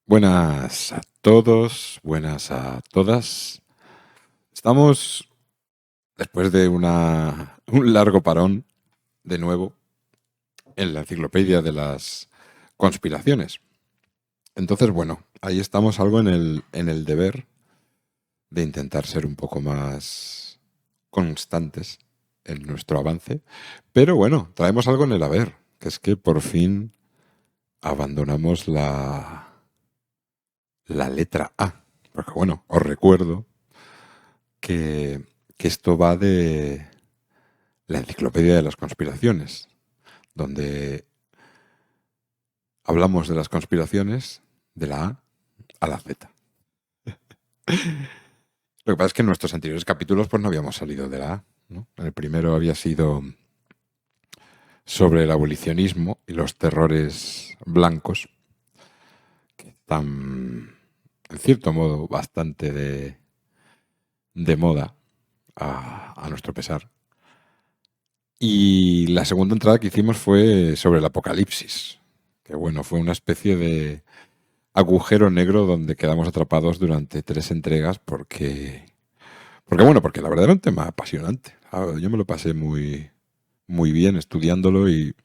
Buenas a todos, buenas a todas. Estamos después de un largo parón, de nuevo, en la enciclopedia de las conspiraciones. Entonces, bueno, ahí estamos algo en el deber de intentar ser un poco más constantes en nuestro avance. Pero bueno, traemos algo en el haber, que es que por fin abandonamos la letra A. Porque bueno, os recuerdo que, que esto va de la enciclopedia de las conspiraciones, donde hablamos de las conspiraciones de la A a la Z. Lo que pasa es que en nuestros anteriores capítulos pues no habíamos salido de la A, ¿no? El primero había sido sobre el abolicionismo y los terrores blancos, que están, en cierto modo, bastante de moda a nuestro pesar. Y la segunda entrada que hicimos fue sobre el apocalipsis, que bueno, fue una especie de agujero negro donde quedamos atrapados durante 3 entregas porque la verdad era un tema apasionante. Yo me lo pasé muy bien estudiándolo y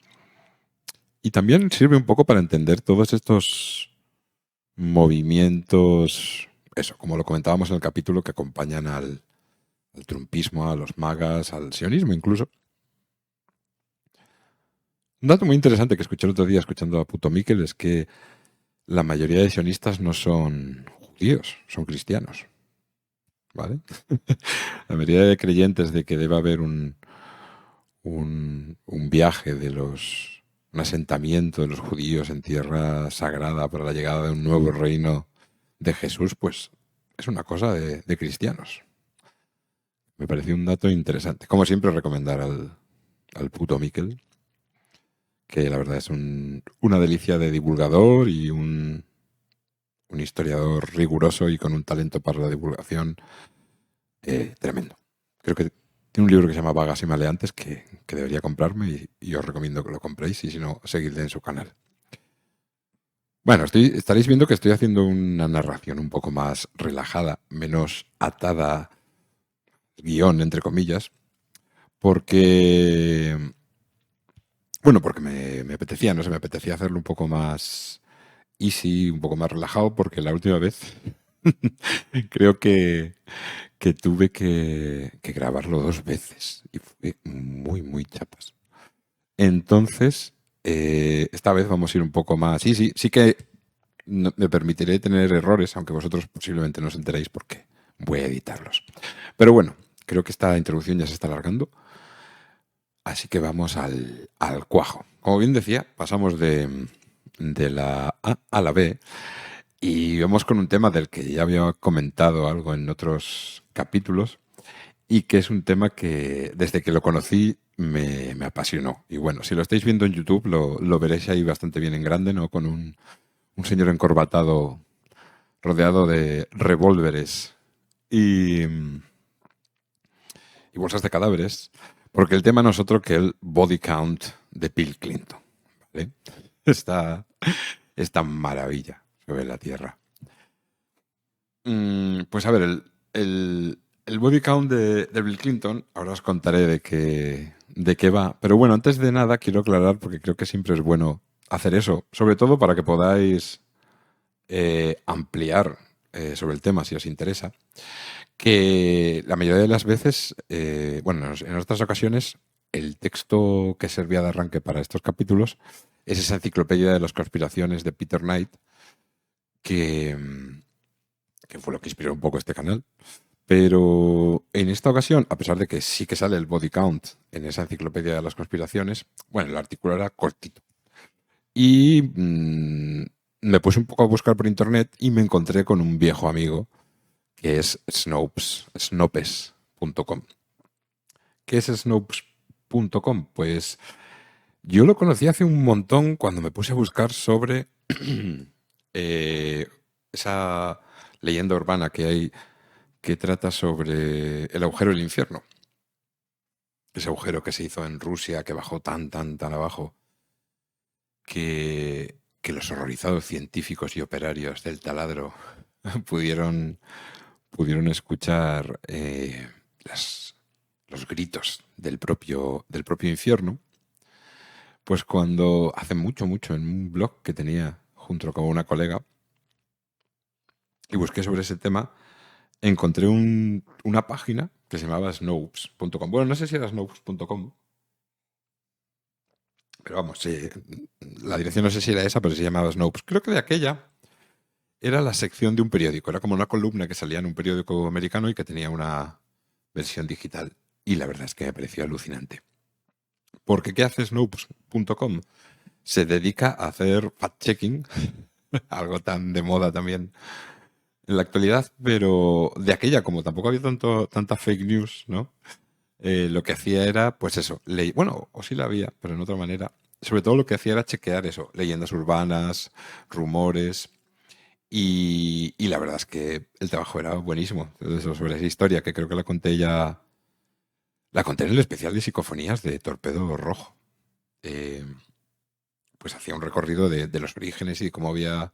también sirve un poco para entender todos estos movimientos, eso, como lo comentábamos en el capítulo, que acompañan al trumpismo, a los magas, al sionismo incluso. Un dato muy interesante que escuché el otro día escuchando a Puto Miquel es que la mayoría de sionistas no son judíos, son cristianos. ¿Vale? La mayoría de creyentes de que debe haber un viaje un asentamiento de los judíos en tierra sagrada para la llegada de un nuevo reino de Jesús, pues es una cosa de cristianos. Me pareció un dato interesante. Como siempre, recomendar al Puto Miquel, que la verdad es una delicia de divulgador y un historiador riguroso y con un talento para la divulgación tremendo. Creo que tiene un libro que se llama Vagas y Maleantes que debería comprarme y os recomiendo que lo compréis y si no, seguidle en su canal. Bueno, estaréis viendo que estoy haciendo una narración un poco más relajada, menos atada, guión, entre comillas, porque, porque me apetecía, no sé, me apetecía hacerlo un poco más easy, un poco más relajado, porque la última vez creo que tuve que grabarlo 2 veces y fue muy chapas. Entonces, esta vez vamos a ir un poco más. Sí que me permitiré tener errores, aunque vosotros posiblemente no os enteréis porque voy a editarlos. Pero bueno, creo que esta introducción ya se está alargando, así que vamos al cuajo. Como bien decía, pasamos de la A a la B y vamos con un tema del que ya había comentado algo en otros capítulos y que es un tema que desde que lo conocí me apasionó. Y bueno, si lo estáis viendo en YouTube lo veréis ahí bastante bien en grande, ¿no? Con un señor encorbatado rodeado de revólveres y, y bolsas de cadáveres, porque el tema no es otro que el body count de Bill Clinton. ¿Vale? Esta maravilla sobre la Tierra. Pues a ver, el body count de Bill Clinton, ahora os contaré de qué va. Pero bueno, antes de nada quiero aclarar, porque creo que siempre es bueno hacer eso, sobre todo para que podáis ampliar sobre el tema si os interesa, que la mayoría de las veces, en otras ocasiones, el texto que servía de arranque para estos capítulos es esa enciclopedia de las conspiraciones de Peter Knight, que, que fue lo que inspiró un poco este canal. Pero en esta ocasión, a pesar de que sí que sale el body count en esa enciclopedia de las conspiraciones, bueno, el artículo era cortito. Y me puse un poco a buscar por internet y me encontré con un viejo amigo que es Snopes.com. ¿Qué es Snopes.com? Pues yo lo conocí hace un montón cuando me puse a buscar sobre esa leyenda urbana que hay que trata sobre el agujero del infierno. Ese agujero que se hizo en Rusia, que bajó tan abajo, que los los horrorizados científicos y operarios del taladro pudieron, pudieron escuchar los gritos del propio infierno, pues cuando hace mucho, mucho, en un blog que tenía junto con una colega, y busqué sobre ese tema, encontré una página que se llamaba Snopes.com. Bueno, no sé si era Snopes.com, pero vamos, sí, la dirección no sé si era esa, pero se llamaba Snopes. Creo que de aquella era la sección de un periódico. Era como una columna que salía en un periódico americano y que tenía una versión digital. Y la verdad es que me pareció alucinante. Porque ¿qué hace Snopes.com? Se dedica a hacer fact-checking, algo tan de moda también en la actualidad, pero de aquella, como tampoco había tanta fake news, ¿no? Lo que hacía era, pues eso, bueno, o sí la había, pero en otra manera. Sobre todo lo que hacía era chequear eso, leyendas urbanas, rumores, y la verdad es que el trabajo era buenísimo. Eso, sobre esa historia, que creo que la conté en el especial de psicofonías de Torpedo Rojo. Eh, pues hacía un recorrido de los orígenes y cómo había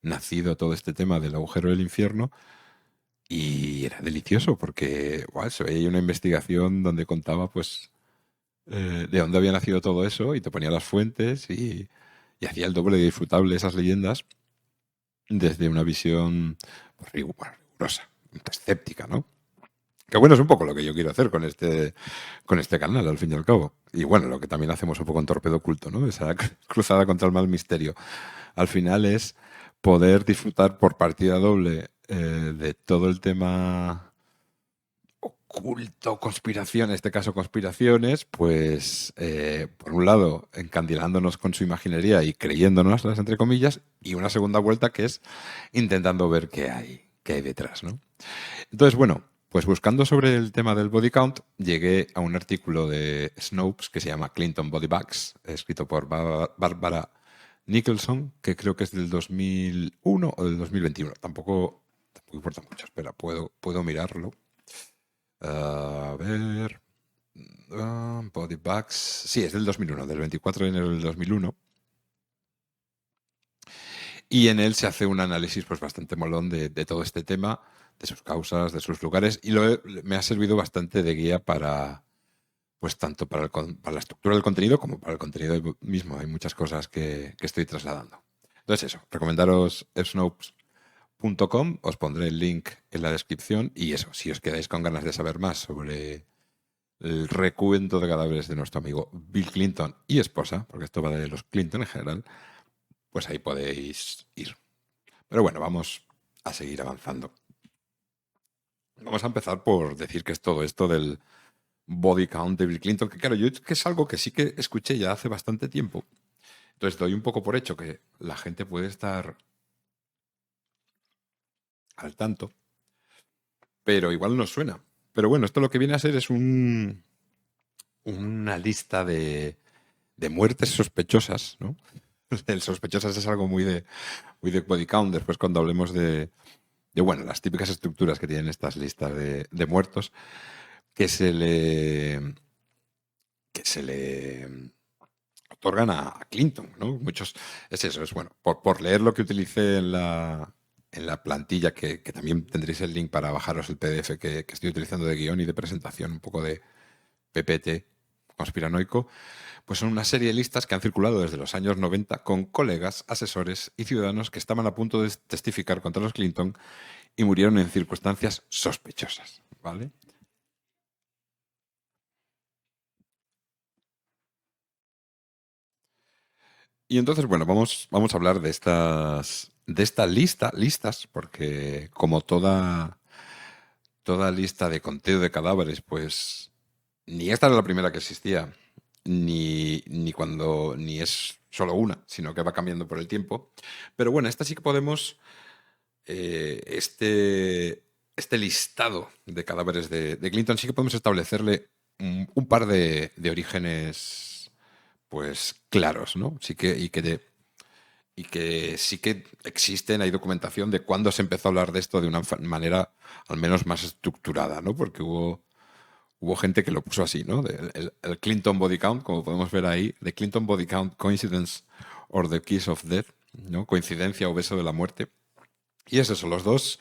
nacido todo este tema del agujero del infierno. Y era delicioso porque se veía una investigación donde contaba pues de dónde había nacido todo eso y te ponía las fuentes y hacía el doble de disfrutable esas leyendas desde una visión pues, rigurosa, escéptica, ¿no? Que bueno, es un poco lo que yo quiero hacer con este canal, al fin y al cabo. Y bueno, lo que también hacemos un poco en Torpedo Oculto, ¿no? Esa cruzada contra el mal misterio. Al final es poder disfrutar por partida doble de todo el tema oculto, conspiración, en este caso conspiraciones, pues por un lado encandilándonos con su imaginería y creyéndonoslas, entre comillas, y una segunda vuelta que es intentando ver qué hay detrás, ¿no? Entonces, bueno, pues buscando sobre el tema del body count, llegué a un artículo de Snopes que se llama Clinton Body Bags, escrito por Barbara Nicholson, que creo que es del 2001 o del 2021. Tampoco importa mucho, espera, puedo mirarlo. A ver. Body Bags. Sí, es del 2001, del 24 de enero del 2001. Y en él se hace un análisis pues, bastante molón de todo este tema, de sus causas, de sus lugares, y me ha servido bastante de guía para, pues tanto para la estructura del contenido como para el contenido mismo. Hay muchas cosas que estoy trasladando. Entonces eso, recomendaros snopes.com, os pondré el link en la descripción y eso, si os quedáis con ganas de saber más sobre el recuento de cadáveres de nuestro amigo Bill Clinton y esposa, porque esto va de los Clinton en general, pues ahí podéis ir. Pero bueno, vamos a seguir avanzando. Vamos a empezar por decir que es todo esto del body count de Bill Clinton, que claro, yo que es algo que sí que escuché ya hace bastante tiempo. Entonces doy un poco por hecho que la gente puede estar al tanto, pero igual no suena. Pero bueno, esto lo que viene a ser es una lista de muertes sospechosas, ¿no? El sospechosas es algo muy de body count. Después cuando hablemos bueno, las típicas estructuras que tienen estas listas de muertos que se le otorgan a Clinton, ¿no? Muchos, es eso, es bueno, por leer lo que utilicé en la plantilla, que también tendréis el link para bajaros el PDF que estoy utilizando de guión y de presentación, un poco de PPT conspiranoico, pues son una serie de listas que han circulado desde los años 90 con colegas, asesores y ciudadanos que estaban a punto de testificar contra los Clinton y murieron en circunstancias sospechosas, ¿vale? Y entonces, bueno, vamos a hablar de esta listas, porque como toda lista de conteo de cadáveres, pues ni esta era la primera que existía, ni es solo una, sino que va cambiando por el tiempo. Pero bueno, esta sí que podemos, este listado de cadáveres de Clinton, sí que podemos establecerle un par de orígenes, pues claros, ¿no? Sí que, y que sí que existen, hay documentación de cuándo se empezó a hablar de esto de una manera al menos más estructurada, ¿no? Porque hubo gente que lo puso así, ¿no? El Clinton Body Count, como podemos ver ahí, The Clinton Body Count Coincidence or the Kiss of Death, ¿no? Coincidencia o beso de la muerte. Y esos son los dos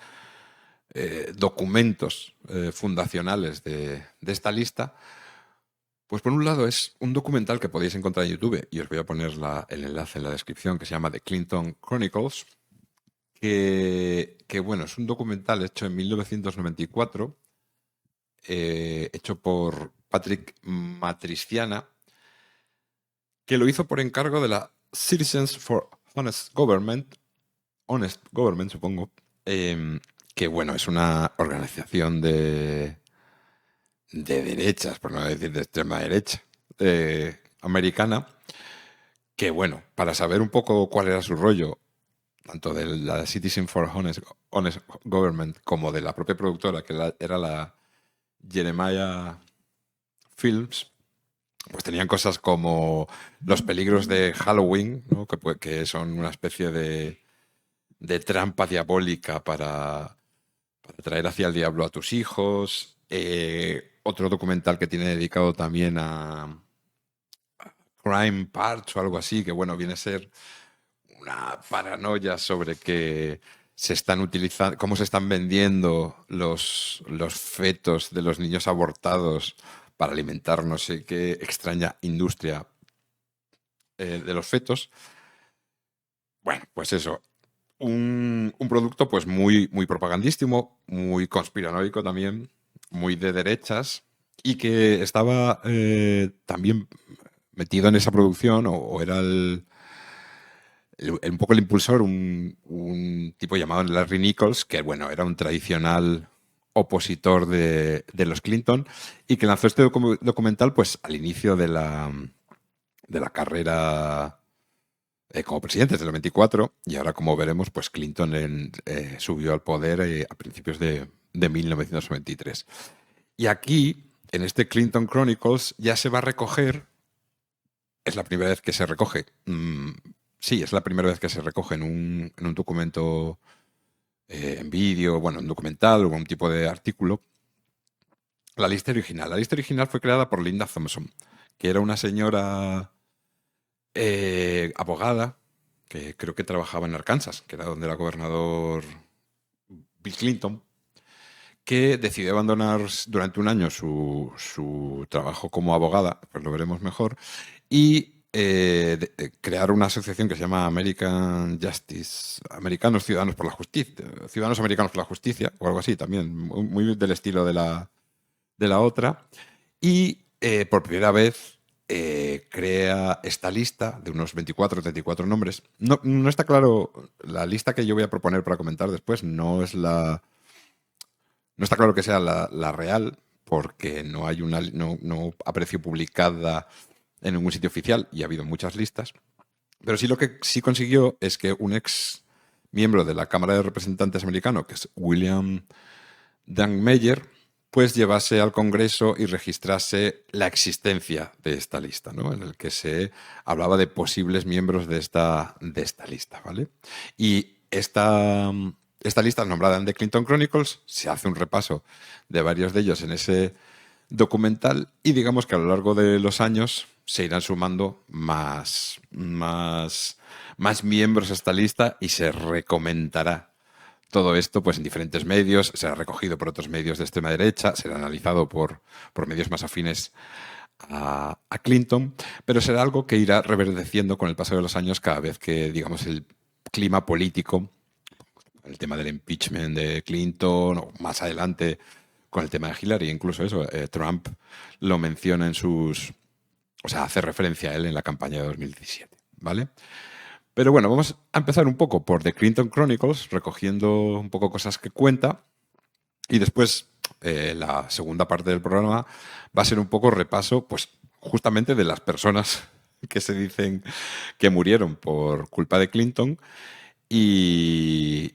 documentos fundacionales de esta lista. Pues por un lado es un documental que podéis encontrar en YouTube, y os voy a poner el enlace en la descripción, que se llama The Clinton Chronicles, que bueno, es un documental hecho en 1994, hecho por Patrick Matriciana, que lo hizo por encargo de la Citizens for Honest Government, supongo, que bueno, es una organización de derechas, por no decir de extrema derecha, americana, que bueno, para saber un poco cuál era su rollo, tanto de la Citizen for Honest Government como de la propia productora, que era la Jeremiah Films, pues tenían cosas como los peligros de Halloween, ¿no? Que son una especie de trampa diabólica para traer hacia el diablo a tus hijos. Otro documental que tiene dedicado también a Crime Parts o algo así, que bueno, viene a ser una paranoia sobre que se están utilizando, cómo se están vendiendo los fetos de los niños abortados para alimentar no sé qué extraña industria de los fetos. Bueno, pues eso, un producto pues muy propagandístico, muy conspiranoico también, muy de derechas, y que estaba también metido en esa producción, o era un poco el impulsor, un tipo llamado Larry Nichols, que bueno, era un tradicional opositor de los Clinton, y que lanzó este documental pues al inicio de la carrera como presidente desde el 24, y ahora, como veremos, pues Clinton subió al poder a principios de 1993. Y aquí, en este Clinton Chronicles, ya se va a recoger, es la primera vez que se recoge, sí, es la primera vez que se recoge en un documento, en vídeo, bueno, un documental o un tipo de artículo, la lista original. La lista original fue creada por Linda Thompson, que era una señora abogada, que creo que trabajaba en Arkansas, que era donde era gobernador Bill Clinton, que decidió abandonar durante un año su trabajo como abogada, pues lo veremos mejor, y crear una asociación que se llama American Justice, Ciudadanos Americanos por la Justicia, o algo así también, muy del estilo de la otra, y por primera vez crea esta lista de unos 24 o 34 nombres. No está claro, la lista que yo voy a proponer para comentar después no está claro que sea la real, porque no apareció publicada en ningún sitio oficial, y ha habido muchas listas. Pero sí, lo que sí consiguió es que un ex miembro de la Cámara de Representantes americano, que es William Meyer, pues llevase al Congreso y registrase la existencia de esta lista, ¿no? En el que se hablaba de posibles miembros de esta lista, ¿vale? Y esta lista, nombrada en The Clinton Chronicles, se hace un repaso de varios de ellos en ese documental, y digamos que a lo largo de los años se irán sumando más miembros a esta lista, y se recomendará todo esto pues en diferentes medios, será recogido por otros medios de extrema derecha, será analizado por medios más afines a Clinton, pero será algo que irá reverdeciendo con el paso de los años cada vez que, digamos, el clima político, el tema del impeachment de Clinton, o más adelante con el tema de Hillary, incluso eso, Trump lo menciona o sea, hace referencia a él en la campaña de 2017, ¿vale? Pero bueno, vamos a empezar un poco por The Clinton Chronicles, recogiendo un poco cosas que cuenta, y después la segunda parte del programa va a ser un poco repaso, pues justamente de las personas que se dicen que murieron por culpa de Clinton, y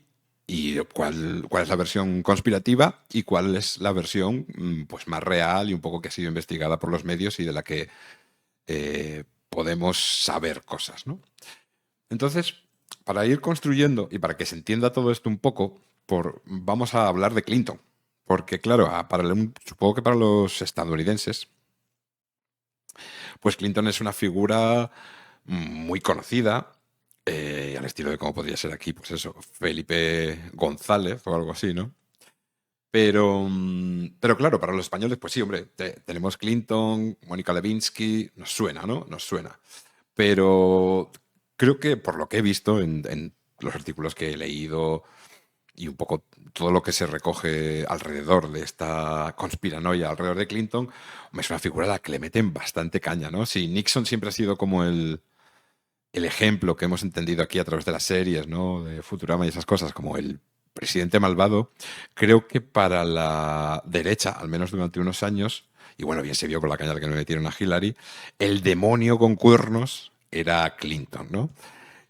cuál es la versión conspirativa y cuál es la versión pues más real, y un poco que ha sido investigada por los medios y de la que podemos saber cosas, ¿no? Entonces, para ir construyendo y para que se entienda todo esto un poco, vamos a hablar de Clinton. Porque, claro, supongo que para los estadounidenses, pues Clinton es una figura muy conocida, al estilo de cómo podría ser aquí, pues eso, Felipe González o algo así, ¿no? Pero claro, para los españoles, pues sí, hombre, tenemos Clinton, Mónica Lewinsky, nos suena, ¿no? Nos suena. Pero creo que por lo que he visto en los artículos que he leído y un poco todo lo que se recoge alrededor de esta conspiranoia alrededor de Clinton, hombre, es una figura a la que le meten bastante caña, ¿no? Sí, Nixon siempre ha sido como el ejemplo que hemos entendido aquí a través de las series, ¿no? De Futurama y esas cosas, como el presidente malvado. Creo que para la derecha, al menos durante unos años, y bueno, bien se vio con la caña que le metieron a Hillary, el demonio con cuernos era Clinton, ¿no?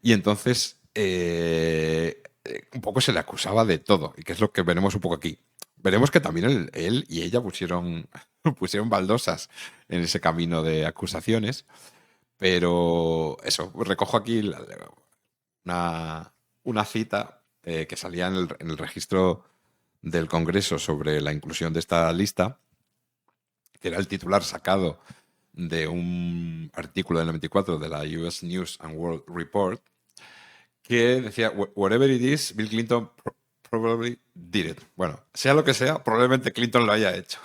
Y entonces, un poco se le acusaba de todo, y que es lo que veremos un poco aquí. Veremos que también él y ella pusieron baldosas en ese camino de acusaciones, pero eso, recojo aquí una cita que salía en el registro del Congreso sobre la inclusión de esta lista, que era el titular sacado de un artículo del 94 de la US News and World Report, que decía, whatever it is, Bill Clinton probably did it. Bueno, sea lo que sea, probablemente Clinton lo haya hecho.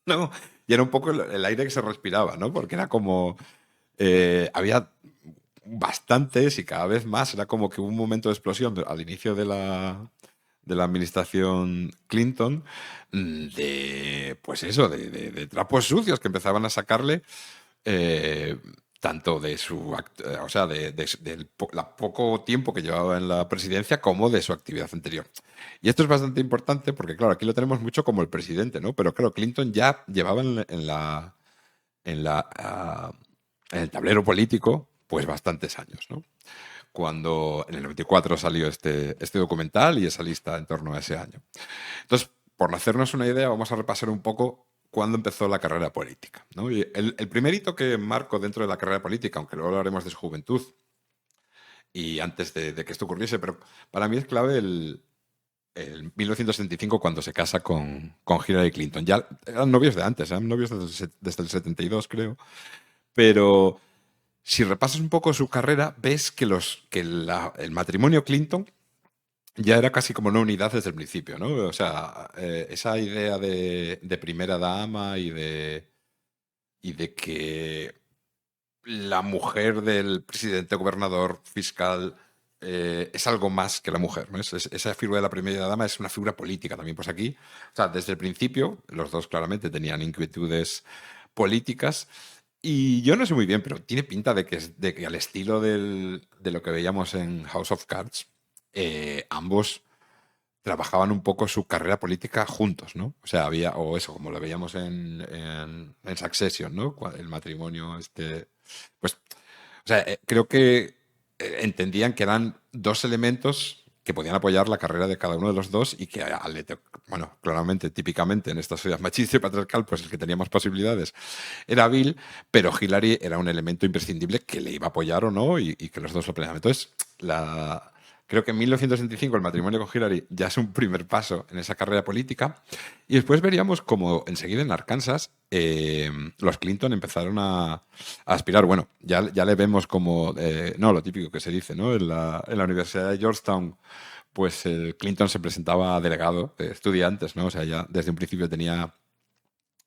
¿No? Y era un poco el aire que se respiraba, ¿no? Porque era como, había bastantes y cada vez más, era como que hubo un momento de explosión al inicio de la administración Clinton, pues eso, de trapos sucios que empezaban a sacarle, eh, tanto de o sea, la poco tiempo que llevaba en la presidencia como de su actividad anterior. Y esto es bastante importante porque, claro, aquí lo tenemos mucho como el presidente, ¿no? Pero claro, Clinton ya llevaba en la, ah, en el tablero político, pues bastantes años, ¿no? Cuando en el 94 salió este documental y esa lista en torno a ese año. Entonces, por hacernos una idea, vamos a repasar un poco cuándo empezó la carrera política, ¿no? Y el primer hito que marco dentro de la carrera política, aunque luego hablaremos de su juventud y antes de que esto ocurriese, pero para mí es clave el 1975 cuando se casa con Hillary Clinton. Ya eran novios de antes, eran novios desde el 72, creo, pero si repasas un poco su carrera, ves que el matrimonio Clinton ya era casi como una unidad desde el principio, ¿no? O sea, esa idea de primera dama y de que la mujer del presidente, gobernador, fiscal, es algo más que la mujer, ¿no? Esa figura de la primera dama es una figura política también. Pues aquí, o sea, desde el principio, los dos claramente tenían inquietudes políticas. Y yo no sé muy bien, pero tiene pinta de que al estilo de lo que veíamos en House of Cards, ambos trabajaban un poco su carrera política juntos, ¿no? O sea, o eso, como lo veíamos en Succession, ¿no? El matrimonio, pues, o sea, creo que entendían que eran dos elementos que podían apoyar la carrera de cada uno de los dos y que, bueno, claramente, típicamente en esta sociedad machista y patriarcal, pues el que tenía más posibilidades era Bill, pero Hillary era un elemento imprescindible que le iba a apoyar o no y que los dos lo planeaban. Entonces, creo que en 1965 el matrimonio con Hillary ya es un primer paso en esa carrera política. Y después veríamos como enseguida en Arkansas los Clinton empezaron a aspirar. Bueno, ya le vemos como, no, lo típico que se dice, ¿no? En la Universidad de Georgetown, pues Clinton se presentaba a delegado de estudiantes, ¿no? O sea, ya desde un principio tenía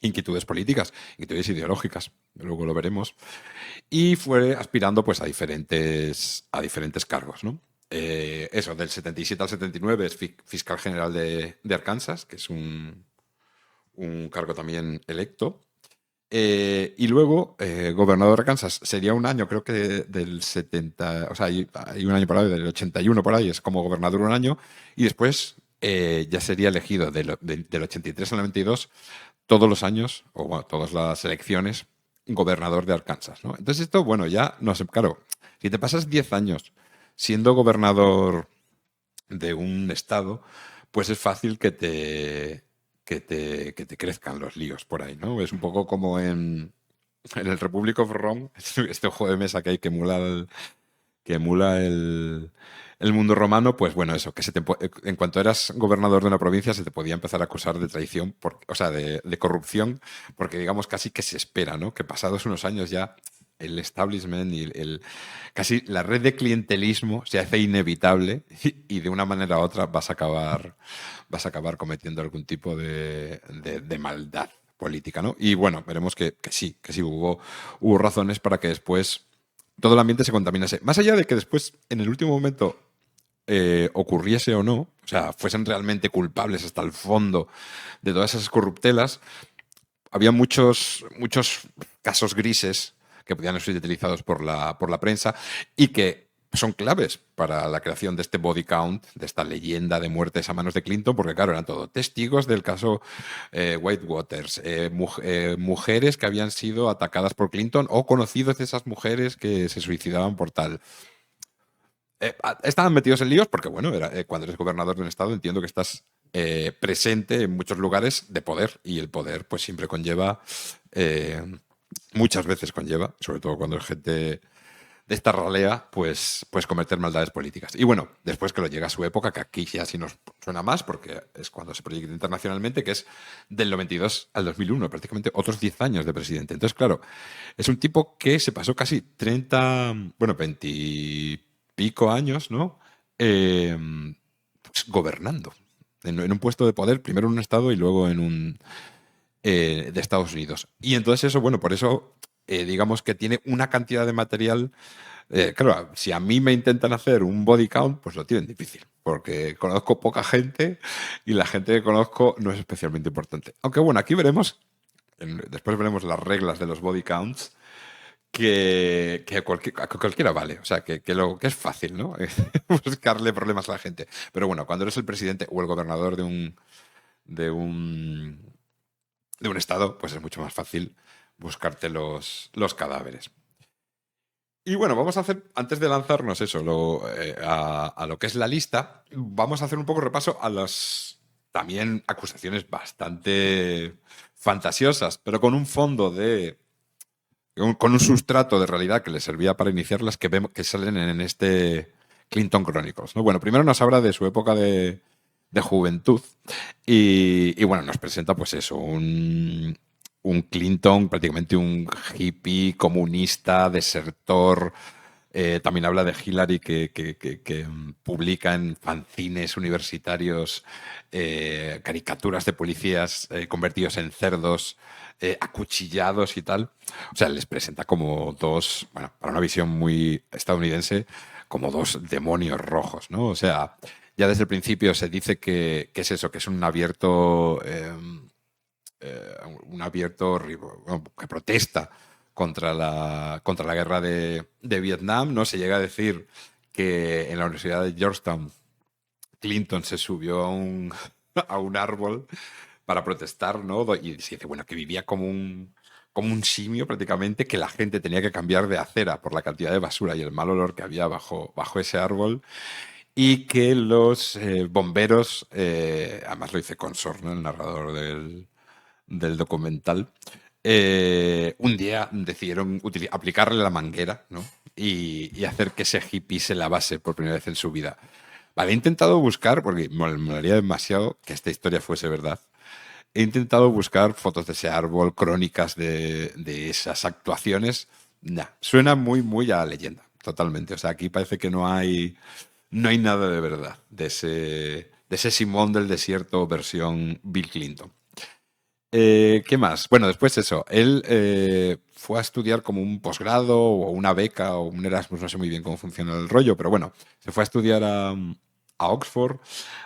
inquietudes políticas, inquietudes ideológicas, luego lo veremos, y fue aspirando pues a diferentes cargos, ¿no? Eso, del 77 al 79 es fiscal general de Arkansas, que es un cargo también electo. Y luego, gobernador de Arkansas, sería un año, creo que del 70, o sea, hay un año por ahí, del 81 por ahí, es como gobernador un año, y después ya sería elegido del 83 al 92 todos los años, o bueno, todas las elecciones, gobernador de Arkansas, ¿no? Entonces esto, bueno, ya no sé, claro, si te pasas 10 años siendo gobernador de un estado, pues es fácil que te crezcan los líos por ahí, ¿no? Es un poco como en el Republic of Rome, este juego de mesa que hay que emula el mundo romano, pues bueno, eso, que en cuanto eras gobernador de una provincia se te podía empezar a acusar de traición, o sea, de corrupción, porque digamos casi que se espera, ¿no? Que pasados unos años ya el establishment y casi la red de clientelismo se hace inevitable y de una manera u otra vas a acabar cometiendo algún tipo de maldad política, ¿no? Y bueno, veremos que sí, hubo razones para que después todo el ambiente se contaminase. Más allá de que después, en el último momento, ocurriese o no, o sea, fuesen realmente culpables hasta el fondo de todas esas corruptelas, había muchos casos grises que podían ser utilizados por la prensa y que son claves para la creación de este body count, de esta leyenda de muertes a manos de Clinton, porque claro, eran todos testigos del caso Whitewaters, mujeres que habían sido atacadas por Clinton o conocidos de esas mujeres que se suicidaban por tal. Estaban metidos en líos porque, bueno, cuando eres gobernador de un estado entiendo que estás presente en muchos lugares de poder y el poder pues siempre conlleva, muchas veces conlleva, sobre todo cuando es gente de esta ralea, pues cometer maldades políticas. Y bueno, después que lo llega a su época, que aquí ya sí nos suena más porque es cuando se proyecta internacionalmente, que es del 92 al 2001, prácticamente otros 10 años de presidente. Entonces, claro, es un tipo que se pasó casi 30, bueno, 20 pico años, ¿no? Pues, gobernando en un puesto de poder, primero en un estado y luego en un de Estados Unidos. Y entonces eso, bueno, por eso digamos que tiene una cantidad de material. Claro, si a mí me intentan hacer un body count, pues lo tienen difícil, porque conozco poca gente y la gente que conozco no es especialmente importante. Aunque bueno, aquí veremos, después veremos las reglas de los body counts que a cualquiera vale. O sea, que es fácil, ¿no? Buscarle problemas a la gente. Pero bueno, cuando eres el presidente o el gobernador de un, de un estado, pues es mucho más fácil buscarte los cadáveres. Y bueno, vamos a hacer, antes de lanzarnos eso, a lo que es la lista, vamos a hacer un poco repaso a las también acusaciones bastante fantasiosas, pero con un fondo con un sustrato de realidad que le servía para iniciar las que vemos que salen en este Clinton Chronicles, ¿no? Bueno, primero nos habla de su época de juventud y bueno, nos presenta pues eso, un Clinton, prácticamente un hippie, comunista, desertor. También habla de Hillary que publica en fanzines universitarios caricaturas de policías convertidos en cerdos, acuchillados y tal. O sea, les presenta como dos, bueno, para una visión muy estadounidense, como dos demonios rojos, ¿no? O sea, ya desde el principio se dice que es eso, que es un abierto bueno, que protesta contra la guerra de Vietnam, ¿no? Se llega a decir que en la Universidad de Georgetown Clinton se subió a un árbol para protestar, ¿no? Y se dice, bueno, que vivía como un simio prácticamente, que la gente tenía que cambiar de acera por la cantidad de basura y el mal olor que había bajo ese árbol. Y que los bomberos, además lo dice Consor, ¿no? El narrador del documental, un día decidieron aplicarle la manguera, ¿no? Y hacer que ese hippie se lavase por primera vez en su vida. Vale, he intentado buscar, porque me molaría demasiado que esta historia fuese verdad. He intentado buscar fotos de ese árbol, crónicas de esas actuaciones. Nah, suena muy, muy a leyenda, totalmente. O sea, aquí parece que no hay nada de verdad de ese Simón del desierto versión Bill Clinton. ¿Qué más? Bueno, después eso. Él fue a estudiar como un posgrado o una beca o un Erasmus, no sé muy bien cómo funciona el rollo, pero bueno, se fue a estudiar a Oxford.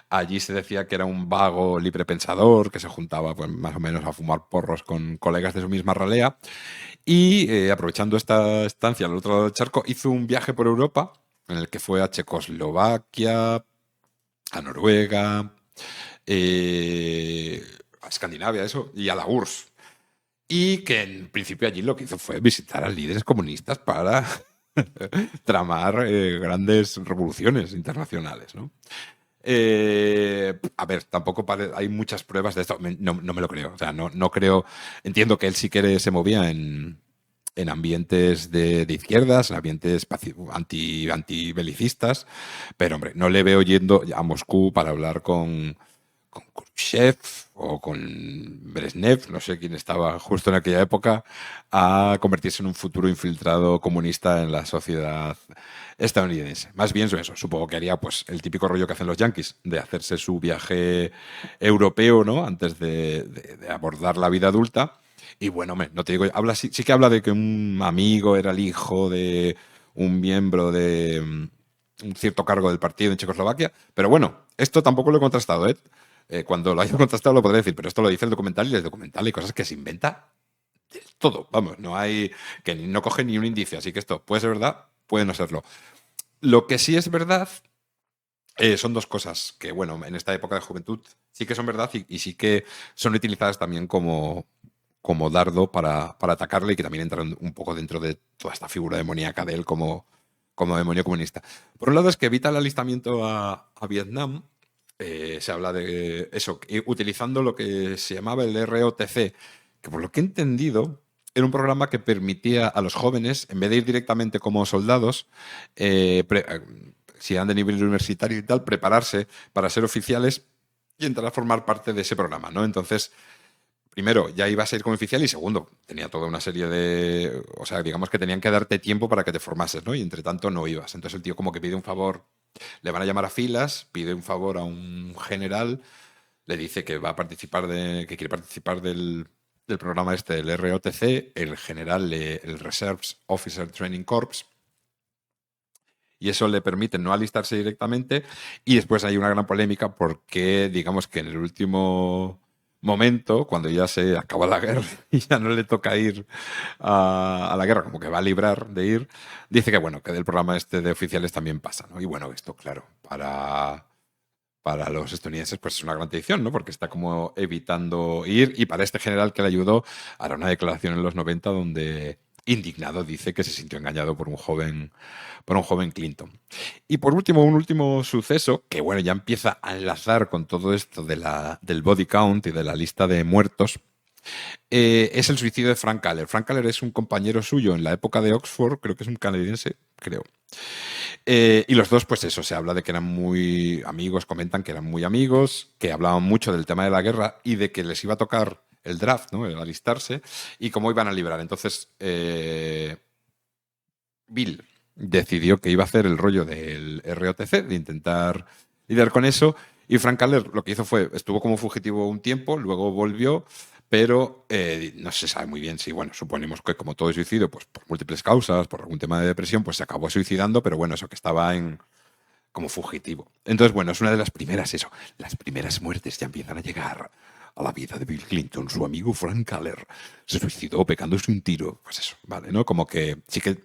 Allí se decía que era un vago librepensador que se juntaba pues, más o menos a fumar porros con colegas de su misma ralea. Y aprovechando esta estancia al otro lado del charco, hizo un viaje por Europa en el que fue a Checoslovaquia, a Noruega, eh, a Escandinavia, eso, y a la URSS. Y que en principio allí lo que hizo fue visitar a líderes comunistas para tramar grandes revoluciones internacionales, ¿no? A ver, tampoco hay muchas pruebas de esto. No me lo creo. O sea, no creo. Entiendo que él sí que se movía en ambientes de izquierdas, en ambientes antibelicistas, pero hombre, no le veo yendo a Moscú para hablar con con Khrushchev o con Brezhnev, no sé quién estaba justo en aquella época, a convertirse en un futuro infiltrado comunista en la sociedad estadounidense. Más bien eso, supongo que haría pues el típico rollo que hacen los yanquis, de hacerse su viaje europeo, ¿no? Antes de abordar la vida adulta. Y bueno, no te digo, sí que habla de que un amigo era el hijo de un miembro de un cierto cargo del partido en Checoslovaquia, pero bueno, esto tampoco lo he contrastado, ¿eh? Cuando lo haya contrastado lo podré decir, pero esto lo dice el documental y el documental hay cosas que se inventa del todo, vamos, no hay, que no coge ni un indicio, así que esto puede ser verdad, puede no serlo. Lo que sí es verdad son dos cosas que, bueno, en esta época de juventud sí que son verdad y sí que son utilizadas también como dardo para atacarle y que también entran un poco dentro de toda esta figura demoníaca de él como demonio comunista. Por un lado es que evita el alistamiento a Vietnam. Se habla de eso, utilizando lo que se llamaba el ROTC, que por lo que he entendido era un programa que permitía a los jóvenes, en vez de ir directamente como soldados, si eran de nivel universitario y tal, prepararse para ser oficiales y entrar a formar parte de ese programa, ¿no? Entonces, primero, ya ibas a ir como oficial y segundo, tenía toda una serie de... O sea, digamos que tenían que darte tiempo para que te formases, ¿no? Y entre tanto no ibas. Entonces el tío como que pide un favor, le van a llamar a filas, pide un favor a un general, le dice que va a participar que quiere participar del programa este, el ROTC, el general, el Reserves Officer Training Corps, y eso le permite no alistarse directamente. Y después hay una gran polémica porque, digamos que en el último momento, cuando ya se acaba la guerra y ya no le toca ir a la guerra, como que va a librar de ir, dice que bueno, que del programa este de oficiales también pasa, ¿no? Y bueno, esto, claro, para los estadounidenses pues es una gran tradición, ¿no? Porque está como evitando ir, y para este general que le ayudó hará una declaración en los 90 donde indignado dice que se sintió engañado por un joven Clinton. Y por último, un último suceso que bueno, ya empieza a enlazar con todo esto del body count y de la lista de muertos. Es el suicidio de Frank Kahler. Frank Kahler es un compañero suyo en la época de Oxford, creo que es un canadiense, creo. Y los dos, pues eso, se habla de que eran muy amigos, comentan que eran muy amigos, que hablaban mucho del tema de la guerra y de que les iba a tocar el draft, ¿no? El alistarse, y cómo iban a librar. Entonces, Bill decidió que iba a hacer el rollo del ROTC, de intentar lidiar con eso, y Frank Kahler lo que hizo fue, estuvo como fugitivo un tiempo, luego volvió, pero no se sabe muy bien si, bueno, suponemos que como todo suicidio, pues por múltiples causas, por algún tema de depresión, pues se acabó suicidando, pero bueno, eso que estaba como fugitivo. Entonces, bueno, es una de las primeras, las primeras muertes ya empiezan a llegar a la vida de Bill Clinton. Su amigo Frank Kahler se suicidó pegándose un tiro. Pues eso, vale, ¿no? Como que sí que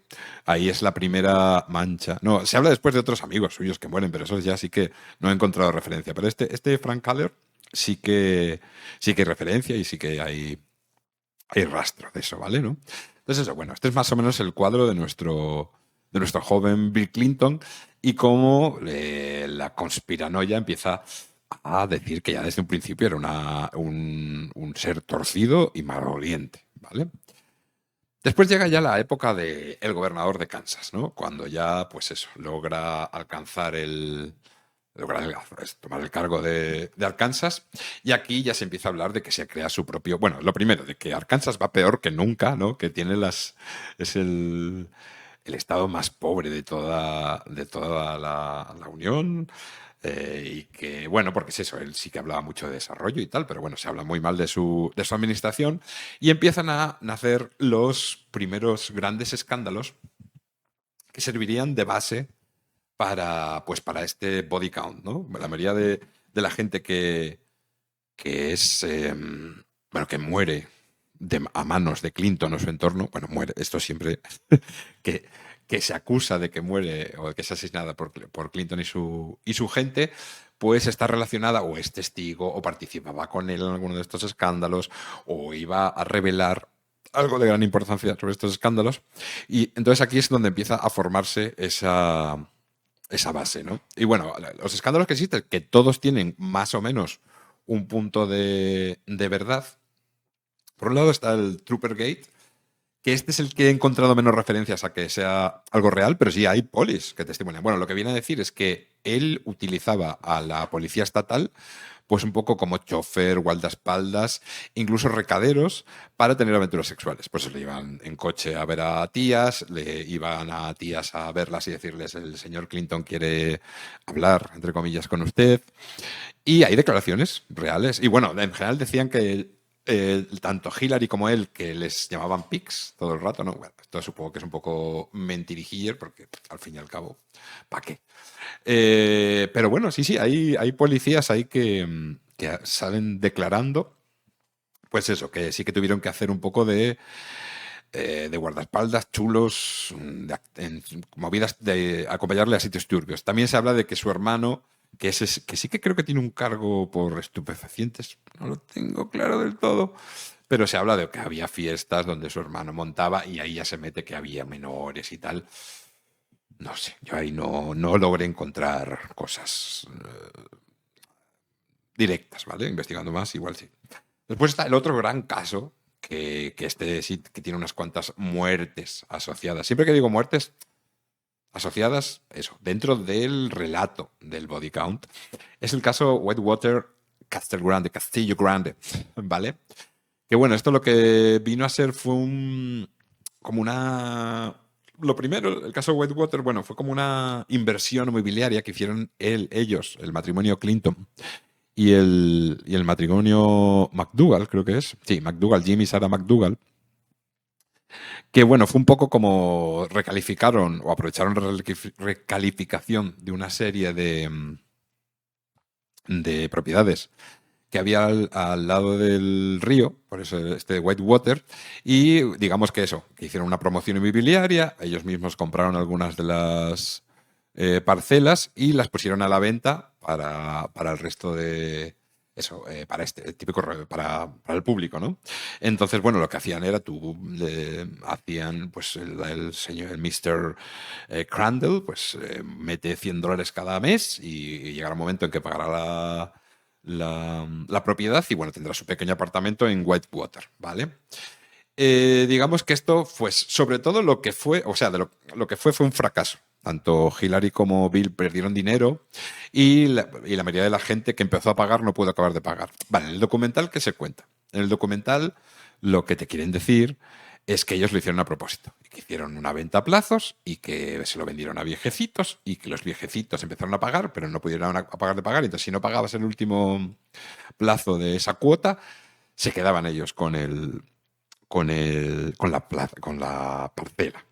ahí es la primera mancha. No, se habla después de otros amigos suyos que mueren, pero eso ya sí que no he encontrado referencia. Pero este Frank Kahler sí que hay referencia y sí que hay rastro de eso, ¿vale? ¿No? Entonces eso, bueno, este es más o menos el cuadro de nuestro joven Bill Clinton y cómo la conspiranoia empieza a decir que ya desde un principio era un ser torcido y maloliente, ¿vale? Después llega ya la época del gobernador de Kansas, ¿no? Cuando ya, pues eso, logra tomar el cargo de Arkansas, y aquí ya se empieza a hablar de que se crea su propio, bueno, lo primero, de que Arkansas va peor que nunca, ¿no? Que es el estado más pobre de toda la Unión, y que, bueno, porque es eso, él sí que hablaba mucho de desarrollo y tal, pero bueno, se habla muy mal de su administración, y empiezan a nacer los primeros grandes escándalos que servirían de base para este body count, ¿no? La mayoría de la gente que es, bueno, que muere a manos de Clinton o su entorno, bueno, muere, esto siempre, que, que se acusa de que muere o que es asesinada por Clinton y su gente, pues está relacionada o es testigo o participaba con él en alguno de estos escándalos o iba a revelar algo de gran importancia sobre estos escándalos. Y entonces aquí es donde empieza a formarse esa base, ¿no? Y bueno, los escándalos que existen, que todos tienen más o menos un punto de verdad. Por un lado está el Troopergate, que este es el que he encontrado menos referencias a que sea algo real, pero sí hay polis que testimonian. Bueno, lo que viene a decir es que él utilizaba a la policía estatal pues un poco como chofer, guardaespaldas, incluso recaderos para tener aventuras sexuales. Pues le iban en coche a ver a tías, le iban a tías a verlas y decirles, el señor Clinton quiere hablar, entre comillas, con usted. Y hay declaraciones reales. Y bueno, en general decían que tanto Hillary como él, que les llamaban pigs todo el rato, ¿no? Bueno, esto supongo que es un poco mentirijiller, porque al fin y al cabo, ¿para qué? Pero bueno, sí, hay policías ahí que salen declarando, pues eso, que sí que tuvieron que hacer un poco de guardaespaldas chulos, en movidas de acompañarle a sitios turbios. También se habla de que su hermano, que sí que creo que tiene un cargo por estupefacientes, no lo tengo claro del todo, pero se habla de que había fiestas donde su hermano montaba y ahí ya se mete que había menores y tal. No sé, yo ahí no logré encontrar cosas directas, ¿vale? Investigando más, igual sí. Después está el otro gran caso, que este sí que tiene unas cuantas muertes asociadas. Siempre que digo muertes asociadas, eso, dentro del relato del body count, es el caso Whitewater Castillo Grande, ¿vale? Que bueno, esto lo que vino a ser fue como una... Lo primero, el caso Whitewater, bueno, fue como una inversión inmobiliaria que hicieron ellos, el matrimonio Clinton y el matrimonio McDougall, creo que es. Sí, McDougall, Jim y Sarah McDougall. Que bueno, fue un poco como recalificaron o aprovecharon recalificación de una serie de propiedades que había al lado del río, por eso este Whitewater, y digamos que eso, que hicieron una promoción inmobiliaria, ellos mismos compraron algunas de las parcelas y las pusieron a la venta para el resto de... Eso, para este típico, para el público, ¿no? Entonces, bueno, lo que hacían era, hacían, pues, el señor, el Mr. Crandall, pues, mete $100 cada mes y llegará un momento en que pagará la propiedad y bueno, tendrá su pequeño apartamento en Whitewater, ¿vale? Digamos que esto, pues, sobre todo lo que fue, o sea, de lo que fue un fracaso. Tanto Hillary como Bill perdieron dinero y la mayoría de la gente que empezó a pagar no pudo acabar de pagar. Vale, en el documental, ¿qué se cuenta? En el documental lo que te quieren decir es que ellos lo hicieron a propósito, que hicieron una venta a plazos y que se lo vendieron a viejecitos y que los viejecitos empezaron a pagar, pero no pudieron a pagar de pagar. Entonces, si no pagabas el último plazo de esa cuota, se quedaban ellos con la parcela.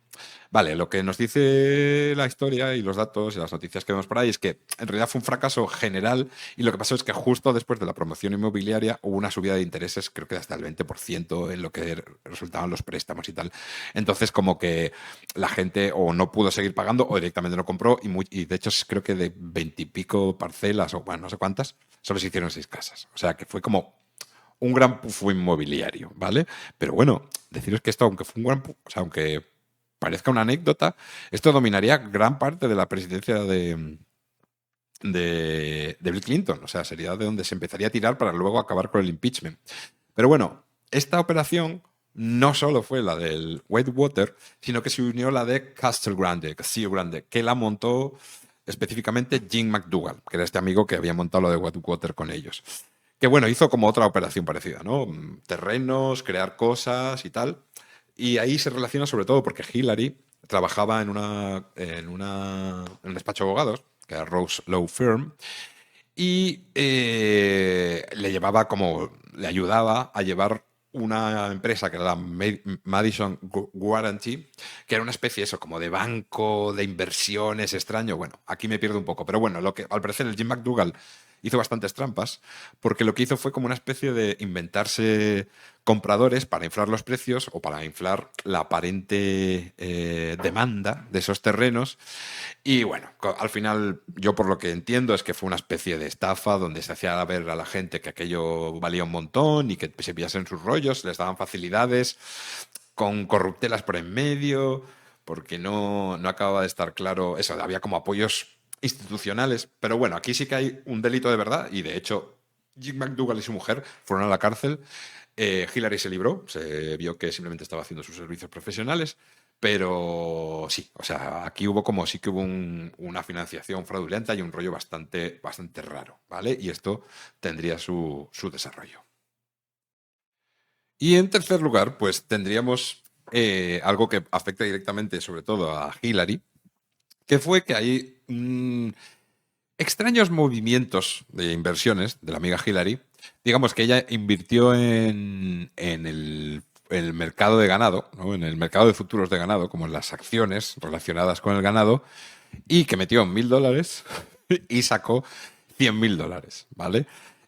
Vale, lo que nos dice la historia y los datos y las noticias que vemos por ahí es que en realidad fue un fracaso general y lo que pasó es que justo después de la promoción inmobiliaria hubo una subida de intereses, creo que de hasta el 20% en lo que resultaban los préstamos y tal. Entonces como que la gente o no pudo seguir pagando o directamente no compró y de hecho creo que de 20 y pico parcelas o bueno, no sé cuántas, solo se hicieron 6 casas. O sea que fue como un gran pufo inmobiliario, ¿vale? Pero bueno, deciros que esto, aunque fue un gran pufo, o sea, aunque parezca una anécdota, esto dominaría gran parte de la presidencia de Bill Clinton. O sea, sería de donde se empezaría a tirar para luego acabar con el impeachment. Pero bueno, esta operación no solo fue la del Whitewater, sino que se unió la de Castillo Grande, que la montó específicamente Jim McDougall, que era este amigo que había montado lo de Whitewater con ellos. Que bueno, hizo como otra operación parecida, ¿no? Terrenos, crear cosas y tal. Y ahí se relaciona sobre todo porque Hillary trabajaba en un despacho de abogados, que era Rose Law Firm, y le ayudaba a llevar una empresa que era la Madison Guaranty, que era una especie eso, como de banco de inversiones extraño. Bueno, aquí me pierdo un poco, pero bueno, lo que al parecer el Jim McDougall hizo bastantes trampas, porque lo que hizo fue como una especie de inventarse compradores para inflar los precios o para inflar la aparente demanda de esos terrenos. Y bueno, al final yo por lo que entiendo es que fue una especie de estafa donde se hacía ver a la gente que aquello valía un montón y que se pillasen sus rollos, les daban facilidades con corruptelas por en medio, porque no acababa de estar claro eso, había como apoyos institucionales, pero bueno, aquí sí que hay un delito de verdad y de hecho Jim McDougall y su mujer fueron a la cárcel. Hillary se libró, se vio que simplemente estaba haciendo sus servicios profesionales, Pero sí, o sea, aquí sí que hubo una financiación fraudulenta y un rollo bastante, bastante raro, ¿vale? Y esto tendría su desarrollo. Y en tercer lugar, pues tendríamos algo que afecta directamente sobre todo a Hillary, que fue que hay extraños movimientos de inversiones de la amiga Hillary. Digamos que ella invirtió en el mercado de ganado, ¿no? En el mercado de futuros de ganado, como en las acciones relacionadas con el ganado, y que metió $1.000 y sacó $100.000, ¿vale?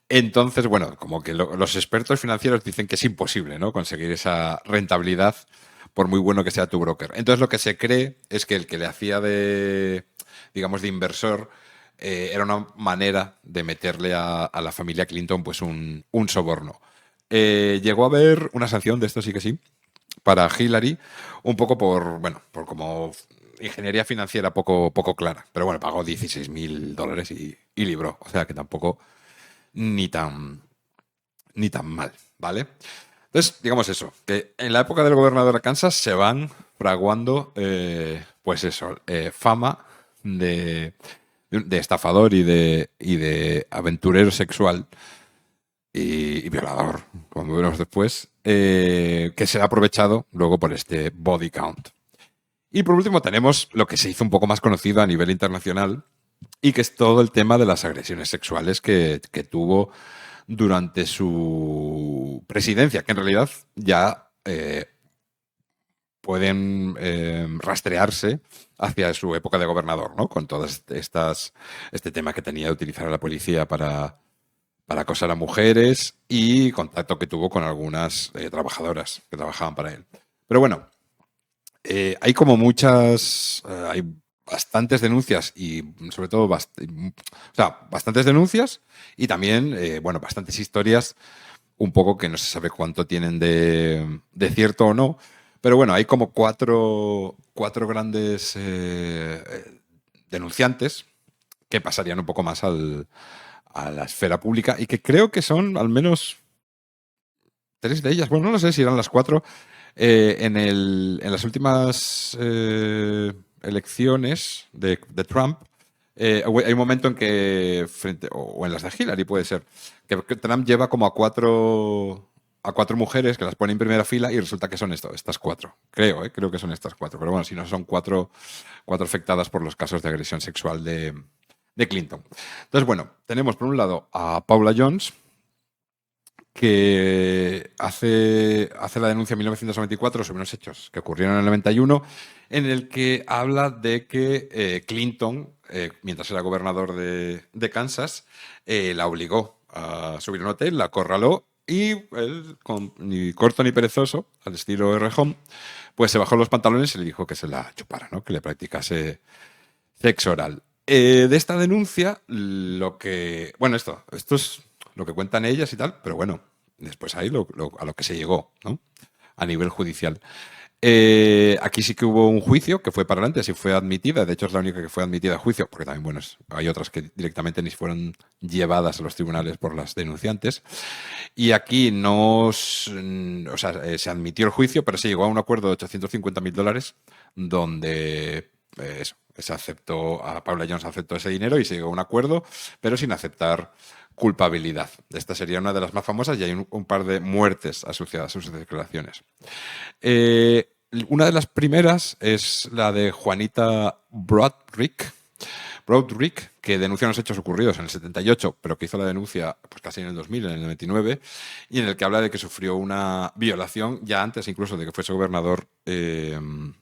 Entonces, bueno, como que los expertos financieros dicen que es imposible, ¿no? Conseguir esa rentabilidad por muy bueno que sea tu broker. Entonces, lo que se cree es que el que le hacía digamos, de inversor, era una manera de meterle a la familia Clinton pues un soborno. Llegó a haber una sanción, de esto sí que sí, para Hillary, un poco bueno, por como ingeniería financiera poco clara. Pero bueno, pagó $16.000 y libró. O sea que tampoco ni tan, ni tan mal, ¿vale? Entonces, digamos eso, que en la época del gobernador de Kansas se van fraguando, pues eso, fama de estafador y de aventurero sexual y violador, como veremos después, que será aprovechado luego por este body count. Y por último tenemos lo que se hizo un poco más conocido a nivel internacional y que es todo el tema de las agresiones sexuales que tuvo durante su presidencia, que en realidad ya pueden rastrearse hacia su época de gobernador, ¿no? Con todas este tema que tenía de utilizar a la policía para acosar a mujeres y contacto que tuvo con algunas trabajadoras que trabajaban para él. Pero bueno, hay como hay bastantes denuncias y sobre todo bastantes denuncias y también, bueno, bastantes historias un poco que no se sabe cuánto tienen de cierto o no. Pero bueno, hay como cuatro grandes denunciantes que pasarían un poco más a la esfera pública y que creo que son al menos tres de ellas. Bueno, no lo sé si eran las cuatro. En las últimas elecciones de Trump, hay un momento en que, o en las de Hillary puede ser, que Trump lleva como a cuatro mujeres que las pone en primera fila y resulta que son estas cuatro. Creo que son estas cuatro. Pero bueno, si no, son cuatro afectadas por los casos de agresión sexual de Clinton. Entonces, bueno, tenemos por un lado a Paula Jones, que hace la denuncia en 1994 sobre unos hechos que ocurrieron en el 91, en el que habla de que Clinton, mientras era gobernador de Kansas, la obligó a subir a un hotel, la acorraló y él, ni corto ni perezoso, al estilo Rejón, pues se bajó los pantalones y le dijo que se la chupara, ¿no? Que le practicase sexo oral. De esta denuncia, bueno, esto es lo que cuentan ellas y tal, pero bueno, después ahí a lo que se llegó, ¿no? A nivel judicial. Aquí sí que hubo un juicio que fue para adelante, sí fue admitida, de hecho es la única que fue admitida a juicio, porque también, bueno, hay otras que directamente ni fueron llevadas a los tribunales por las denunciantes. Y aquí o sea, se admitió el juicio, pero se llegó a un acuerdo de $850.000, donde se aceptó, a Paula Jones aceptó ese dinero y se llegó a un acuerdo, pero sin aceptar culpabilidad. Esta sería una de las más famosas y hay un par de muertes asociadas a sus declaraciones. Una de las primeras es la de Juanita Broderick, que denunció los hechos ocurridos en el 78, pero que hizo la denuncia pues casi en el 2000, en el 99, y en el que habla de que sufrió una violación ya antes incluso de que fuese gobernador Bill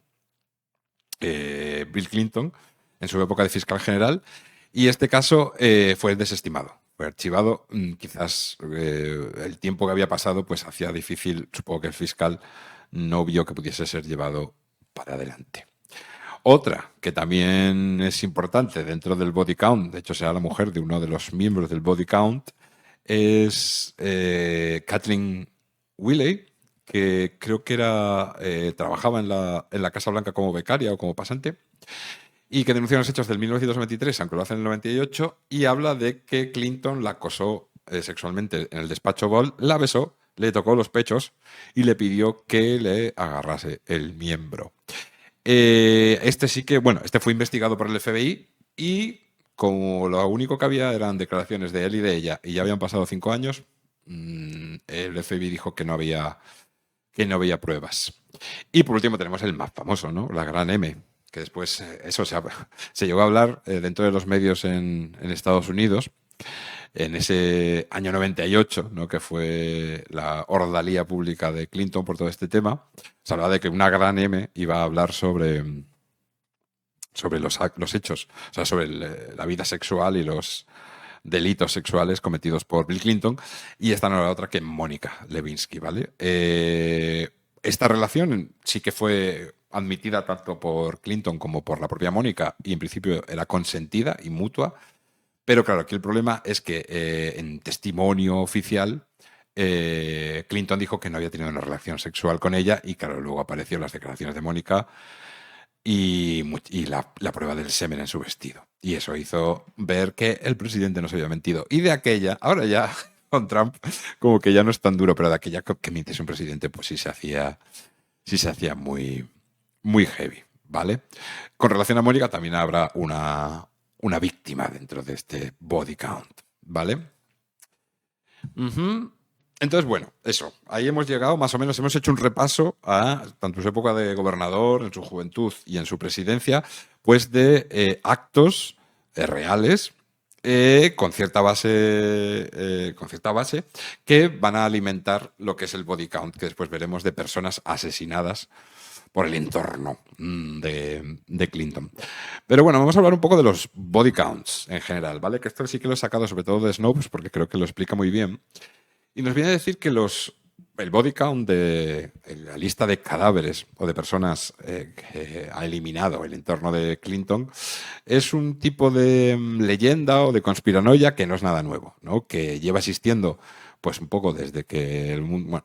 Clinton, en su época de fiscal general, y este caso fue desestimado. Fue archivado. Quizás el tiempo que había pasado pues hacía difícil, supongo que el fiscal no vio que pudiese ser llevado para adelante. Otra que también es importante dentro del body count, de hecho será la mujer de uno de los miembros del body count, es Kathleen Willey, que creo que trabajaba en la Casa Blanca como becaria o como pasante, y que denunció los hechos del 1993, aunque lo hace en el 98, y habla de que Clinton la acosó sexualmente en el despacho Oval, la besó, le tocó los pechos y le pidió que le agarrase el miembro. Este sí que, bueno, este fue investigado por el FBI y como lo único que había eran declaraciones de él y de ella y ya habían pasado 5 años, el FBI dijo que no había pruebas. Y por último tenemos el más famoso, ¿no? La gran M, que después eso se llegó a hablar dentro de los medios en Estados Unidos en ese año 98, ¿no? Que fue la ordalía pública de Clinton por todo este tema. Se hablaba de que una gran M iba a hablar sobre los hechos, o sea, sobre la vida sexual y los delitos sexuales cometidos por Bill Clinton, y esta no era otra que Mónica Lewinsky, ¿vale? Esta relación sí que fue admitida tanto por Clinton como por la propia Mónica, y en principio era consentida y mutua, pero claro, aquí el problema es que en testimonio oficial Clinton dijo que no había tenido una relación sexual con ella, y claro, luego aparecieron las declaraciones de Mónica y la prueba del semen en su vestido. Y eso hizo ver que el presidente no se había mentido. Y de aquella, ahora ya con Trump, como que ya no es tan duro, pero de aquella que mintiese un presidente, pues sí se hacía muy, muy heavy, ¿vale? Con relación a Mónica, también habrá una víctima dentro de este body count, ¿vale? Ujú. Entonces, bueno, eso. Ahí hemos llegado, más o menos, hemos hecho un repaso a tanto su época de gobernador, en su juventud y en su presidencia, pues de actos reales con cierta base que van a alimentar lo que es el body count, que después veremos de personas asesinadas por el entorno de Clinton. Pero bueno, vamos a hablar un poco de los body counts en general, ¿vale? Que esto sí que lo he sacado sobre todo de Snopes porque creo que lo explica muy bien. Y nos viene a decir que el body count de la lista de cadáveres o de personas que ha eliminado el entorno de Clinton es un tipo de leyenda o de conspiranoia que no es nada nuevo, ¿no? Que lleva existiendo pues un poco desde que el mundo,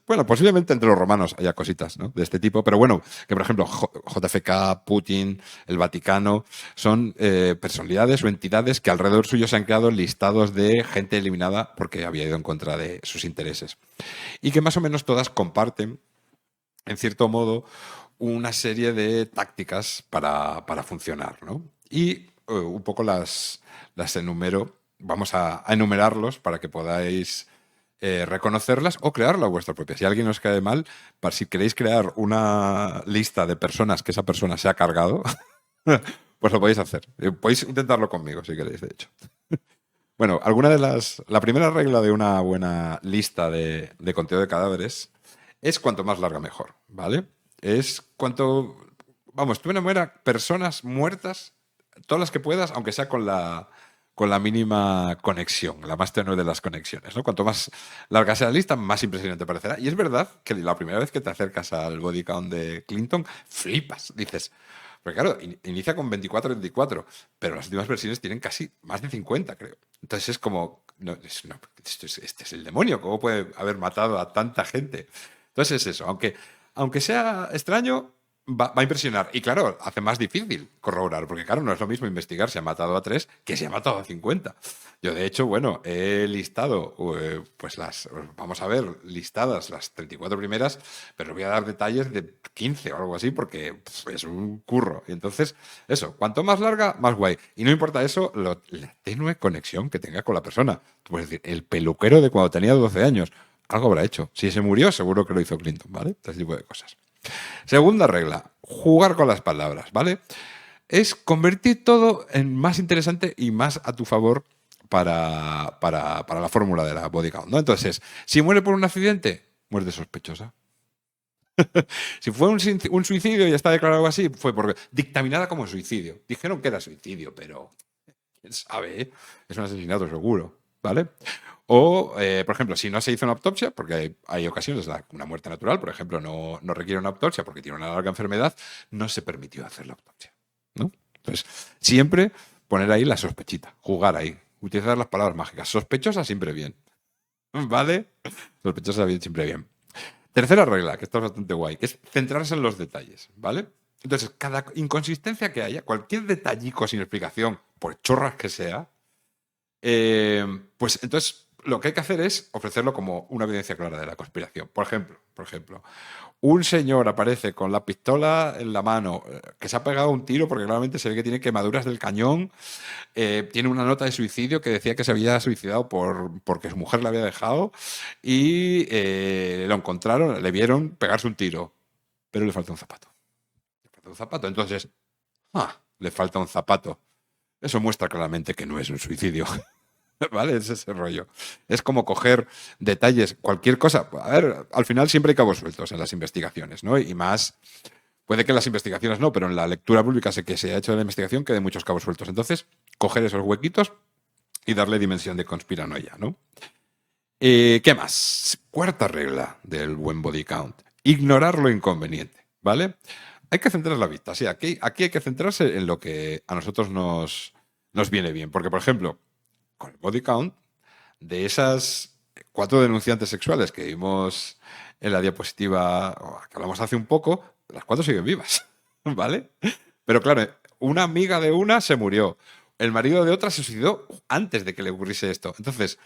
bueno, posiblemente entre los romanos haya cositas, ¿no? De este tipo, pero bueno, que por ejemplo JFK, Putin, el Vaticano, son personalidades o entidades que alrededor suyo se han creado listados de gente eliminada porque había ido en contra de sus intereses. Y que más o menos todas comparten, en cierto modo, una serie de tácticas para funcionar, ¿no? Y un poco las enumero, vamos a enumerarlos para que podáis reconocerlas o crearla vuestra propia. Si alguien os cae mal, si queréis crear una lista de personas que esa persona se ha cargado, pues lo podéis hacer. Podéis intentarlo conmigo si queréis, de hecho. Bueno, la primera regla de una buena lista de conteo de cadáveres es cuanto más larga mejor, ¿vale? Es vamos, tú enumera personas muertas, todas las que puedas, aunque sea con la mínima conexión, la más tenue de las conexiones, ¿no? Cuanto más larga sea la lista, más impresionante parecerá. Y es verdad que la primera vez que te acercas al body count de Clinton, flipas, dices, porque claro, inicia con 24, pero las últimas versiones tienen casi más de 50, creo. Entonces es como, no, este es el demonio, ¿cómo puede haber matado a tanta gente? Entonces es eso, aunque sea extraño, va a impresionar. Y claro, hace más difícil corroborar, porque claro, no es lo mismo investigar si ha matado a 3 que si ha matado a 50. Yo, de hecho, bueno, he listado, pues vamos a ver, listadas las 34 primeras, pero voy a dar detalles de 15 o algo así, porque es un curro. Y entonces, eso, cuanto más larga, más guay. Y no importa eso, la tenue conexión que tenga con la persona. Tú puedes decir, el peluquero de cuando tenía 12 años, algo habrá hecho. Si se murió, seguro que lo hizo Clinton, ¿vale? Este tipo de cosas. Segunda regla, jugar con las palabras, ¿vale? Es convertir todo en más interesante y más a tu favor para la fórmula de la body count, ¿no? Entonces, si muere por un accidente, muerte sospechosa. Si fue un suicidio y está declarado así, fue porque dictaminada como suicidio. Dijeron que era suicidio, pero quién sabe, ¿eh? Es un asesinato seguro, ¿vale? O, por ejemplo, si no se hizo una autopsia, porque hay ocasiones, una muerte natural, por ejemplo, no requiere una autopsia porque tiene una larga enfermedad, no se permitió hacer la autopsia, ¿no? Entonces, siempre poner ahí la sospechita, jugar ahí, utilizar las palabras mágicas. Sospechosa siempre bien, ¿vale? Sospechosa bien, siempre bien. Tercera regla, que está bastante guay, que es centrarse en los detalles, ¿vale? Entonces, cada inconsistencia que haya, cualquier detallico sin explicación, por chorras que sea, pues entonces lo que hay que hacer es ofrecerlo como una evidencia clara de la conspiración. Por ejemplo, un señor aparece con la pistola en la mano, que se ha pegado un tiro porque claramente se ve que tiene quemaduras del cañón, tiene una nota de suicidio que decía que se había suicidado porque su mujer le había dejado y lo encontraron, le vieron pegarse un tiro, pero le falta un zapato. Le falta un zapato, entonces, le falta un zapato. Eso muestra claramente que no es un suicidio. ¿Vale? Es ese rollo. Es como coger detalles, cualquier cosa. A ver, al final siempre hay cabos sueltos en las investigaciones, ¿no? Y más, puede que en las investigaciones no, pero en la lectura pública sé que se ha hecho de la investigación quede muchos cabos sueltos. Entonces, coger esos huequitos y darle dimensión de conspiranoia, ¿no? ¿Qué más? Cuarta regla del buen body count. Ignorar lo inconveniente, ¿vale? Hay que centrar la vista. Sí, aquí hay que centrarse en lo que a nosotros nos viene bien. Porque, por ejemplo, con el body count, de esas 4 denunciantes sexuales que vimos en la diapositiva que hablamos hace un poco, las 4 siguen vivas, ¿vale? Pero claro, una amiga de una se murió, el marido de otra se suicidó antes de que le ocurriese esto. Entonces,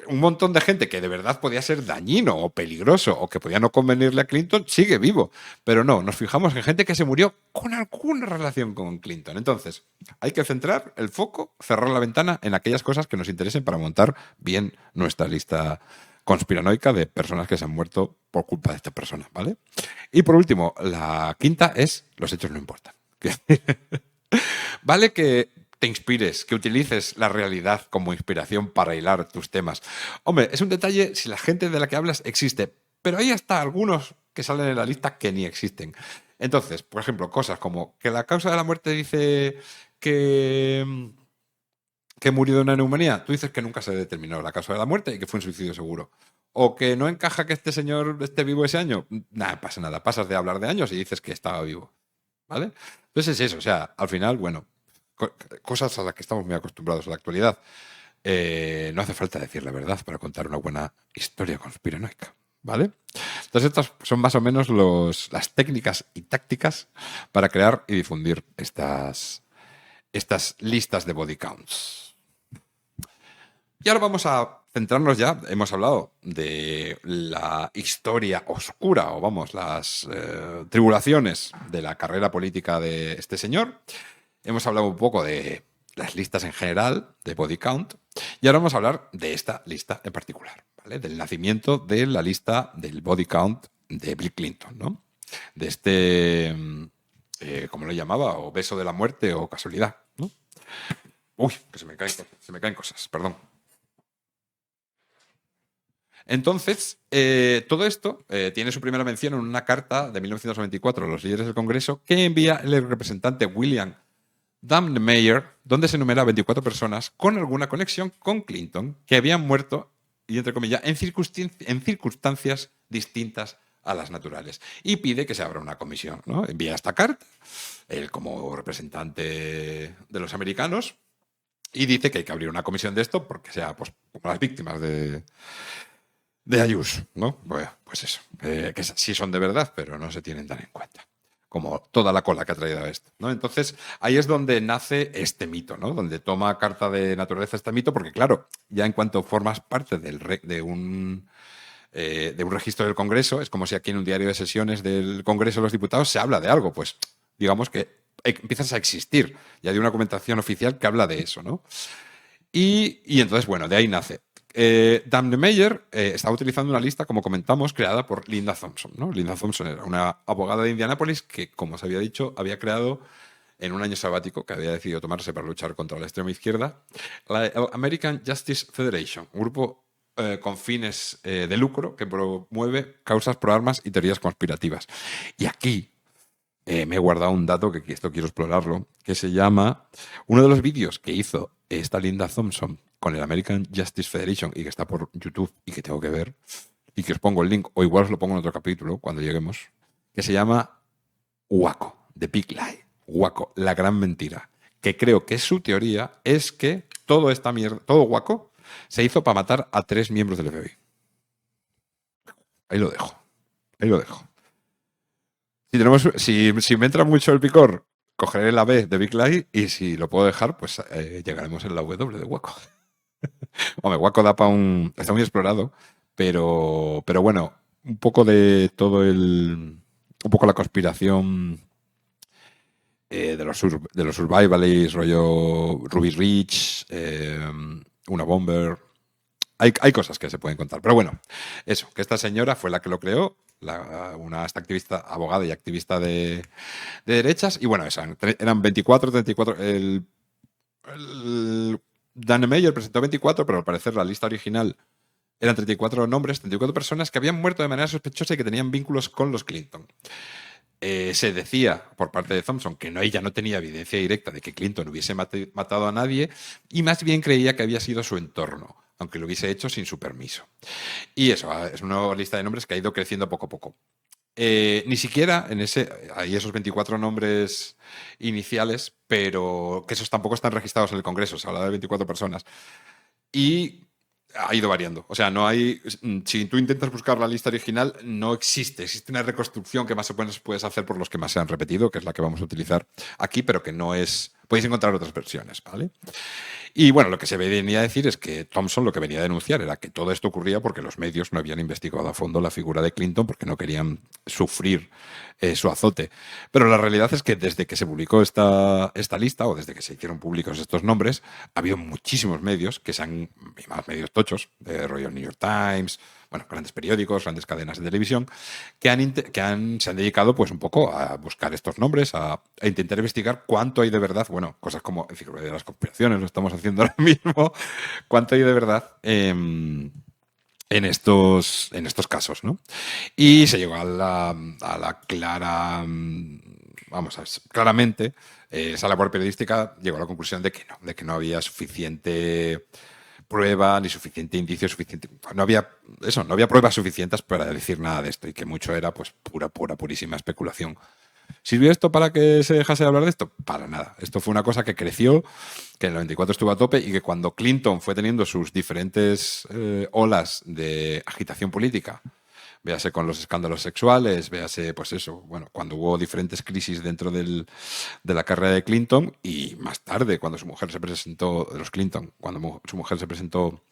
un montón de gente que de verdad podía ser dañino o peligroso o que podía no convenirle a Clinton sigue vivo. Pero no, nos fijamos en gente que se murió con alguna relación con Clinton. Entonces, hay que centrar el foco, cerrar la ventana en aquellas cosas que nos interesen para montar bien nuestra lista conspiranoica de personas que se han muerto por culpa de esta persona, ¿vale? Y por último, la quinta es los hechos no importan. Vale que te inspires, que utilices la realidad como inspiración para hilar tus temas. Hombre, es un detalle si la gente de la que hablas existe, pero hay hasta algunos que salen en la lista que ni existen. Entonces, por ejemplo, cosas como que la causa de la muerte dice que, que murió de una neumonía. Tú dices que nunca se determinó la causa de la muerte y que fue un suicidio seguro. O que no encaja que este señor esté vivo ese año. Nada, pasa nada. Pasas de hablar de años y dices que estaba vivo. ¿Vale? Entonces es eso. O sea, al final, bueno, cosas a las que estamos muy acostumbrados en la actualidad. No hace falta decir la verdad para contar una buena historia conspiranoica, ¿vale? Entonces estas son más o menos las técnicas y tácticas para crear y difundir estas listas de body counts. Y ahora vamos a centrarnos ya, hemos hablado de la historia oscura, o vamos, las tribulaciones de la carrera política de este señor. Hemos hablado un poco de las listas en general, de body count, y ahora vamos a hablar de esta lista en particular, ¿vale? Del nacimiento de la lista del body count de Bill Clinton, ¿no? De este, ¿cómo lo llamaba? O beso de la muerte o casualidad, ¿no? Uy, que se me caen cosas, perdón. Entonces, todo esto tiene su primera mención en una carta de 1994 a los líderes del Congreso que envía el representante William Dunn-Meyer, donde se enumera 24 personas con alguna conexión con Clinton que habían muerto, y entre comillas, en circunstancias distintas a las naturales. Y pide que se abra una comisión, ¿no? Envía esta carta, él como representante de los americanos, y dice que hay que abrir una comisión de esto porque sea pues, como las víctimas de Ayuso, ¿no? Bueno, pues eso, que sí son de verdad, pero no se tienen tan en cuenta. Como toda la cola que ha traído esto, ¿no? Entonces, ahí es donde nace este mito, ¿no? Donde toma carta de naturaleza este mito, porque claro, ya en cuanto formas parte de un registro del Congreso, es como si aquí en un diario de sesiones del Congreso de los Diputados se habla de algo, pues digamos que empiezas a existir, ya hay una documentación oficial que habla de eso, ¿no? Y entonces, bueno, de ahí nace. Dunn-Meyer estaba utilizando una lista, como comentamos, creada por Linda Thompson, ¿no? Linda Thompson era una abogada de Indianápolis que, como se había dicho, había creado en un año sabático que había decidido tomarse para luchar contra la extrema izquierda, el American Justice Federation, un grupo con fines de lucro que promueve causas pro armas y teorías conspirativas. Y aquí me he guardado un dato que esto quiero explorarlo, que se llama uno de los vídeos que hizo esta Linda Thompson con el American Justice Federation y que está por YouTube y que tengo que ver y que os pongo el link o igual os lo pongo en otro capítulo cuando lleguemos, que se llama Waco, The Big Lie, Waco, la gran mentira, que creo que su teoría es que todo esta mierda, todo Waco se hizo para matar a 3 miembros del FBI. Ahí lo dejo, ahí lo dejo. Si me entra mucho el picor, cogeré la B de Big Lie y si lo puedo dejar, pues llegaremos en la W de Waco. Hombre, Waco da para un... Está muy explorado, pero bueno, un poco de todo el... Un poco la conspiración de los survivalists, rollo Ruby Ridge, una Bomber. Hay cosas que se pueden contar. Pero bueno, eso, que esta señora fue la que lo creó, esta activista, abogada y activista de derechas. Y bueno, eran 24, 34. Dan Meyer presentó 24, pero al parecer la lista original eran 34 nombres, 34 personas que habían muerto de manera sospechosa y que tenían vínculos con los Clinton. Se decía por parte de Thompson que ella no tenía evidencia directa de que Clinton hubiese matado a nadie y más bien creía que había sido su entorno, aunque lo hubiese hecho sin su permiso. Y eso, es una lista de nombres que ha ido creciendo poco a poco. Ni siquiera hay esos 24 nombres iniciales, pero que esos tampoco están registrados en el Congreso, se habla de 24 personas. Y ha ido variando. O sea, no hay. Si tú intentas buscar la lista original, no existe. Existe una reconstrucción que más o menos puedes hacer por los que más se han repetido, que es la que vamos a utilizar aquí, pero que no es. Podéis encontrar otras versiones, ¿vale? Y bueno, lo que se venía a decir es que Thompson lo que venía a denunciar era que todo esto ocurría porque los medios no habían investigado a fondo la figura de Clinton porque no querían sufrir su azote. Pero la realidad es que desde que se publicó esta lista o desde que se hicieron públicos estos nombres, ha habido muchísimos medios y más medios tochos, de rollo New York Times, bueno, grandes periódicos, grandes cadenas de televisión, se han dedicado pues un poco a buscar estos nombres, a intentar investigar cuánto hay de verdad, bueno, cosas como Enciclopedia de las Conspiraciones, lo estamos haciendo ahora mismo, cuánto hay de verdad en estos casos, ¿no? Y se llegó a la clara, claramente, esa labor periodística llegó a la conclusión de que no había suficiente prueba ni suficiente indicio suficiente. No había pruebas suficientes para decir nada de esto y que mucho era pues purísima especulación. ¿Sirvió esto para que se dejase de hablar de esto? Para nada. Esto fue una cosa que creció, que en el 94 estuvo a tope y que cuando Clinton fue teniendo sus diferentes olas de agitación política, véase con los escándalos sexuales, véase, pues eso, bueno, cuando hubo diferentes crisis dentro de la carrera de Clinton y más tarde, cuando su mujer se presentó, de los Clinton, cuando su mujer se presentó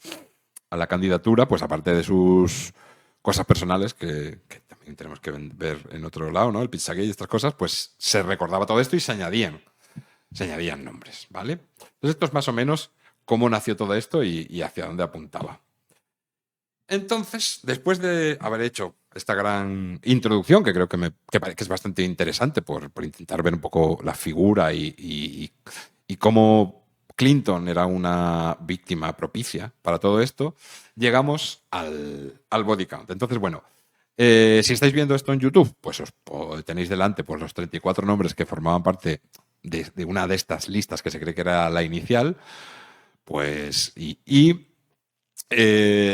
a la candidatura, pues aparte de sus cosas personales, que también tenemos que ver en otro lado, ¿no? El Pizzagate y estas cosas, pues se recordaba todo esto y se añadían nombres, ¿vale? Entonces esto es más o menos cómo nació todo esto y hacia dónde apuntaba. Entonces, después de haber hecho esta gran introducción, que creo que es bastante interesante por intentar ver un poco la figura y cómo Clinton era una víctima propicia para todo esto, llegamos al body count. Entonces, bueno, si estáis viendo esto en YouTube, pues tenéis delante pues, los 34 nombres que formaban parte de una de estas listas que se cree que era la inicial. Pues,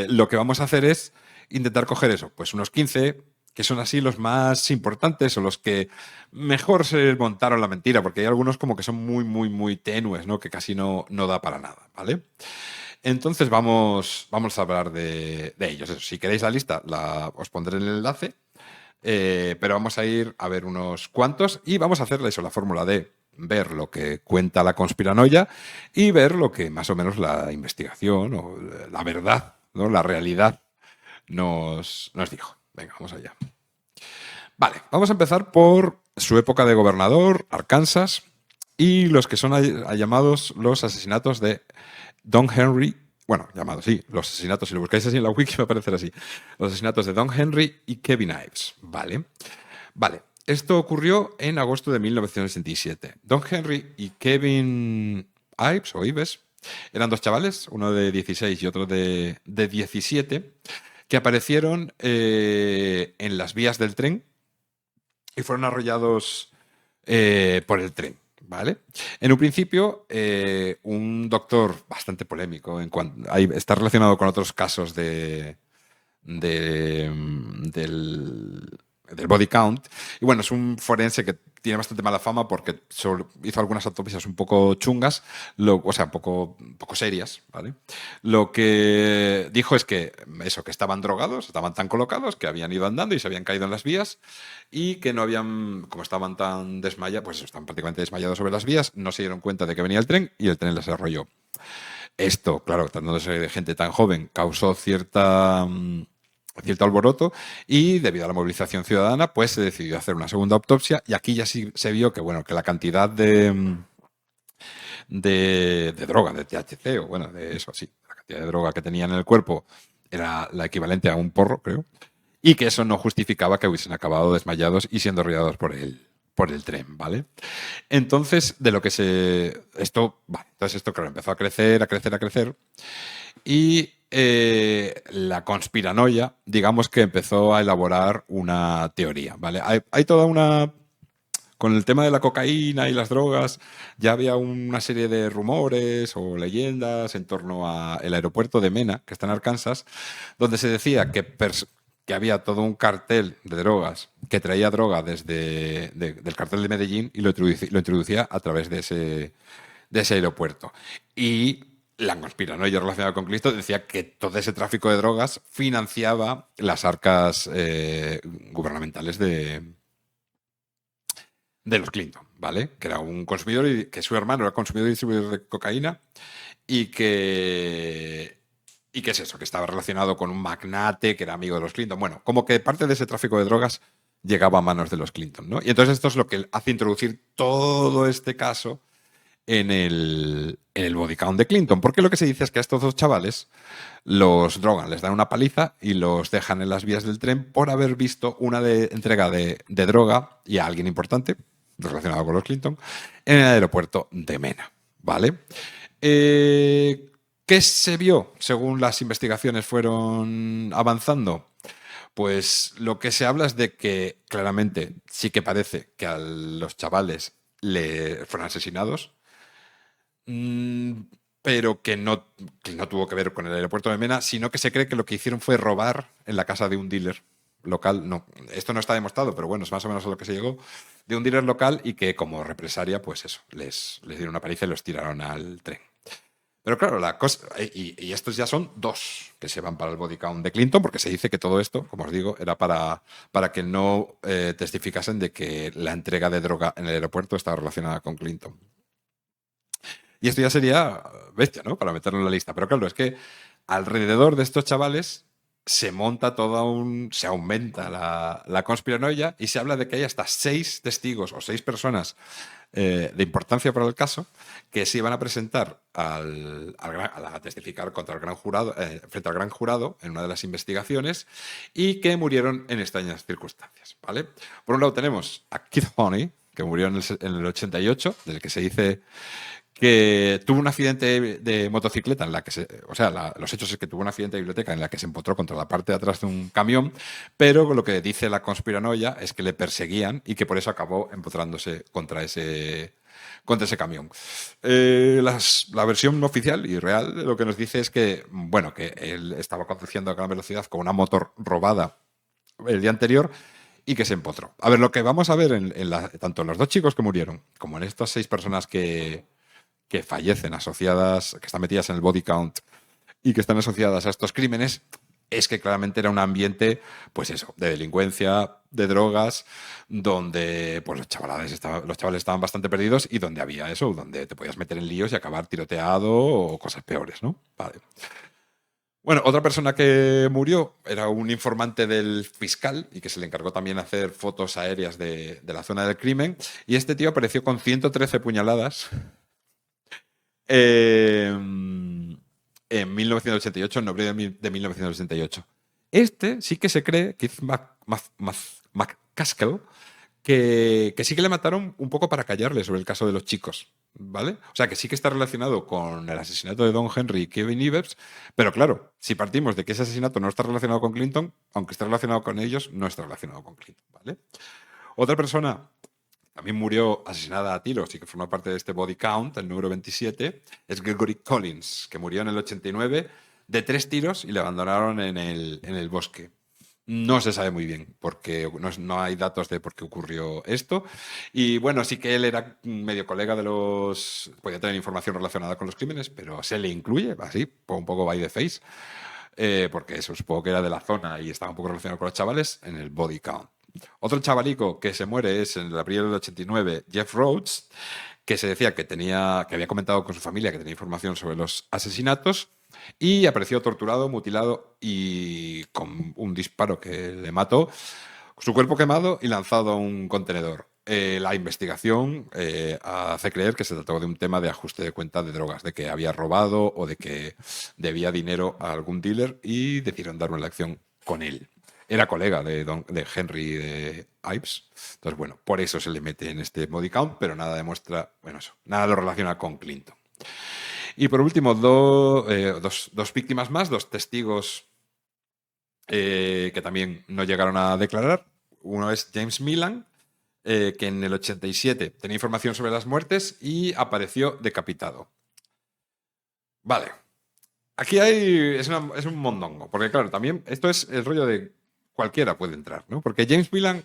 lo que vamos a hacer es intentar coger eso, pues unos 15 que son así los más importantes o los que mejor se montaron la mentira, porque hay algunos como que son muy, muy, muy tenues, ¿no? Que casi no da para nada, ¿vale? Entonces vamos a hablar de ellos. Eso, si queréis la lista, os pondré el enlace, pero vamos a ir a ver unos cuantos y vamos a hacerle eso, la fórmula de ver lo que cuenta la conspiranoia y ver lo que más o menos la investigación o la verdad, ¿no? La realidad nos dijo. Venga, vamos allá. Vale, vamos a empezar por su época de gobernador, Arkansas, y los que son llamados los asesinatos de Don Henry. Bueno, llamados, sí, los asesinatos, si lo buscáis así en la wiki va a aparecer así. Los asesinatos de Don Henry y Kevin Ives, ¿vale? Vale, esto ocurrió en agosto de 1967. Don Henry y Kevin Ives eran dos chavales, uno de 16 y otro de 17, que aparecieron en las vías del tren y fueron arrollados por el tren, ¿vale? En un principio, un doctor bastante polémico, está relacionado con otros casos del body count. Y bueno, es un forense que tiene bastante mala fama porque hizo algunas autopsias un poco chungas, o sea, un poco serias, ¿vale? Lo que dijo es que estaban drogados, estaban tan colocados que habían ido andando y se habían caído en las vías y que no habían, como estaban tan desmayados, pues están prácticamente desmayados sobre las vías, no se dieron cuenta de que venía el tren y el tren les arrolló. Esto, claro, tratándose de gente tan joven, causó cierto alboroto y debido a la movilización ciudadana, pues se decidió hacer una segunda autopsia y aquí ya sí se vio que, bueno, que la cantidad de droga, de THC o bueno, de eso, sí, la cantidad de droga que tenía en el cuerpo era la equivalente a un porro, creo, y que eso no justificaba que hubiesen acabado desmayados y siendo arrollados por el tren, ¿vale? Entonces, de lo que entonces esto, claro, empezó a crecer, a crecer, a crecer, y la conspiranoia, digamos que empezó a elaborar una teoría, ¿vale? Hay toda una... Con el tema de la cocaína y las drogas, ya había una serie de rumores o leyendas en torno al aeropuerto de Mena, que está en Arkansas, donde se decía que había todo un cartel de drogas que traía droga del cartel de Medellín y lo introducía a través de ese aeropuerto. Y la conspiranoia relacionada con Cristo decía que todo ese tráfico de drogas financiaba las arcas gubernamentales de los Clinton, ¿vale? Que era un consumidor y que su hermano era consumidor y distribuidor de cocaína y que es eso, que estaba relacionado con un magnate que era amigo de los Clinton. Bueno, como que parte de ese tráfico de drogas llegaba a manos de los Clinton, ¿no? Y entonces esto es lo que hace introducir todo este caso en el body count de Clinton. Porque lo que se dice es que a estos dos chavales los drogan, les dan una paliza y los dejan en las vías del tren por haber visto una entrega de droga y a alguien importante relacionado con los Clinton en el aeropuerto de Mena, ¿vale? ¿Qué se vio según las investigaciones fueron avanzando? Pues lo que se habla es de que claramente sí que parece que a los chavales le fueron asesinados, mm, pero que no tuvo que ver con el aeropuerto de Mena, sino que se cree que lo que hicieron fue robar en la casa de un dealer local. No, esto no está demostrado, pero bueno, es más o menos a lo que se llegó, de un dealer local y que como represalia, pues eso, les dieron una paliza y los tiraron al tren. Pero claro, la cosa, y estos ya son dos que se van para el body count de Clinton, porque se dice que todo esto, como os digo, era para que no testificasen de que la entrega de droga en el aeropuerto estaba relacionada con Clinton. Y esto ya sería bestia, ¿no? Para meterlo en la lista. Pero claro, es que alrededor de estos chavales se monta se aumenta la conspiranoia y se habla de que hay hasta 6 testigos o 6 personas de importancia para el caso que se iban a presentar a testificar contra el gran jurado, frente al gran jurado en una de las investigaciones y que murieron en extrañas circunstancias, ¿vale? Por un lado tenemos a Keith Honey, que murió en el 88, del que se dice que tuvo un accidente de motocicleta en la que los hechos es que tuvo un accidente de biblioteca en la que se empotró contra la parte de atrás de un camión, pero lo que dice la conspiranoia es que le perseguían y que por eso acabó empotrándose contra ese camión. La versión oficial y real lo que nos dice es que, bueno, que él estaba conduciendo a gran velocidad con una moto robada el día anterior y que se empotró. A ver, lo que vamos a ver tanto en los dos chicos que murieron como en estas 6 personas que fallecen asociadas, que están metidas en el body count y que están asociadas a estos crímenes, es que claramente era un ambiente, pues eso, de delincuencia, de drogas, donde pues los chavales estaban bastante perdidos y donde había eso, donde te podías meter en líos y acabar tiroteado o cosas peores, ¿no? Vale. Bueno, otra persona que murió era un informante del fiscal y que se le encargó también hacer fotos aéreas de la zona del crimen. Y este tío apareció con 113 puñaladas en 1988, en noviembre de 1988. Este sí que se cree, Keith McCaskill, que sí que le mataron un poco para callarle sobre el caso de los chicos, ¿vale? O sea, que sí que está relacionado con el asesinato de Don Henry y Kevin Evers, pero claro, si partimos de que ese asesinato no está relacionado con Clinton, aunque esté relacionado con ellos, no está relacionado con Clinton, ¿vale? Otra persona también murió asesinada a tiros y que forma parte de este body count, el número 27, es Gregory Collins, que murió en el 89 de 3 tiros y le abandonaron en el bosque. No se sabe muy bien, porque no hay datos de por qué ocurrió esto. Y bueno, sí que él era medio colega de los... Podía tener información relacionada con los crímenes, pero se le incluye, así, un poco by the face, porque eso supongo que era de la zona y estaba un poco relacionado con los chavales en el body count. Otro chavalico que se muere es en el abril del 89, Jeff Rhodes, que se decía que había comentado con su familia que tenía información sobre los asesinatos y apareció torturado, mutilado y con un disparo que le mató, su cuerpo quemado y lanzado a un contenedor. La investigación hace creer que se trató de un tema de ajuste de cuenta de drogas, de que había robado o de que debía dinero a algún dealer y decidieron dar una lección con él. Era colega de Henry de Ives. Entonces, bueno, por eso se le mete en este body count, pero nada demuestra, bueno, eso, nada lo relaciona con Clinton. Y por último, dos víctimas más, dos testigos que también no llegaron a declarar. Uno es James Millan, que en el 87 tenía información sobre las muertes y apareció decapitado. Vale. Aquí es un mondongo, porque claro, también esto es el rollo de cualquiera puede entrar, ¿no? Porque James Millan, o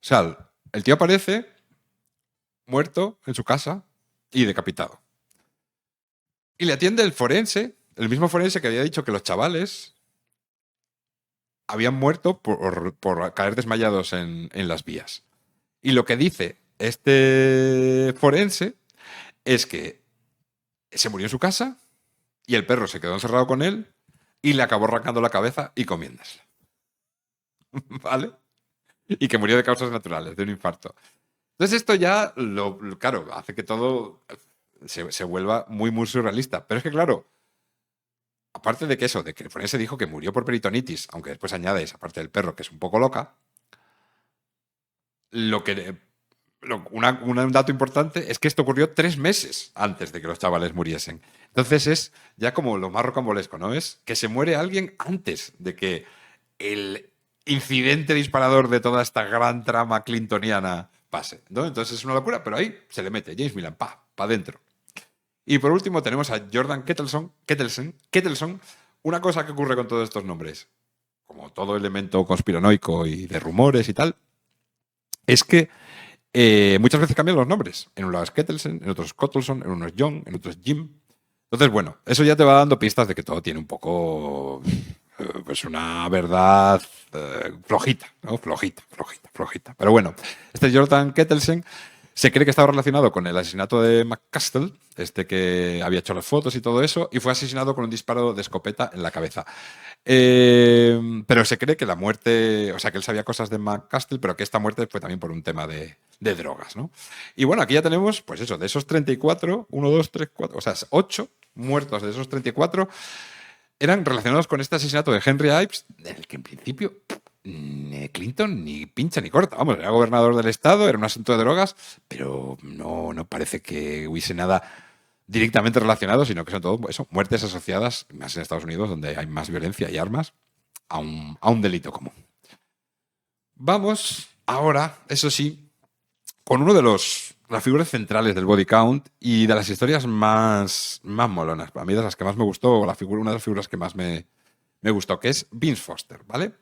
sea, el tío aparece muerto en su casa y decapitado. Y le atiende el forense, el mismo forense que había dicho que los chavales habían muerto por caer desmayados en las vías. Y lo que dice este forense es que se murió en su casa y el perro se quedó encerrado con él y le acabó arrancando la cabeza y comiéndosela. ¿Vale? Y que murió de causas naturales, de un infarto. Entonces esto ya, claro, hace que todo se vuelva muy, muy surrealista. Pero es que, claro, aparte de que eso, de que el forense dijo que murió por peritonitis, aunque después añades, aparte del perro, que es un poco loca, un dato importante es que esto ocurrió 3 meses antes de que los chavales muriesen. Entonces es ya como lo más rocambolesco, ¿no? Es que se muere alguien antes de que el incidente disparador de toda esta gran trama clintoniana pase, ¿no? Entonces es una locura, pero ahí se le mete James Millan, pa' adentro. Y por último tenemos a Jordan Kettleson. Una cosa que ocurre con todos estos nombres, como todo elemento conspiranoico y de rumores y tal, es que muchas veces cambian los nombres. En unos Kettleson, en otros Kottleson, en unos John, en otros Jim. Entonces, bueno, eso ya te va dando pistas de que todo tiene un poco, pues una verdad flojita, ¿no? Flojita. Pero bueno, este Jordan Kettleson se cree que estaba relacionado con el asesinato de McCastle, este que había hecho las fotos y todo eso, y fue asesinado con un disparo de escopeta en la cabeza. Pero se cree que la muerte, o sea, que él sabía cosas de McCastle, pero que esta muerte fue también por un tema de drogas, ¿no? Y bueno, aquí ya tenemos, pues eso, de esos 34, 1, 2, 3, 4, o sea, 8 muertos de esos 34 eran relacionados con este asesinato de Henry Ives, en el que en principio ni Clinton ni pincha ni corta. Vamos, era gobernador del estado, era un asunto de drogas, pero no parece que hubiese nada directamente relacionado, sino que son todo eso, muertes asociadas, más en Estados Unidos, donde hay más violencia y armas, a un delito común. Vamos ahora, eso sí, con uno de las figuras centrales del body count y de las historias más molonas. Para mí, de las que más me gustó, una de las figuras que más me gustó, que es Vince Foster, ¿vale?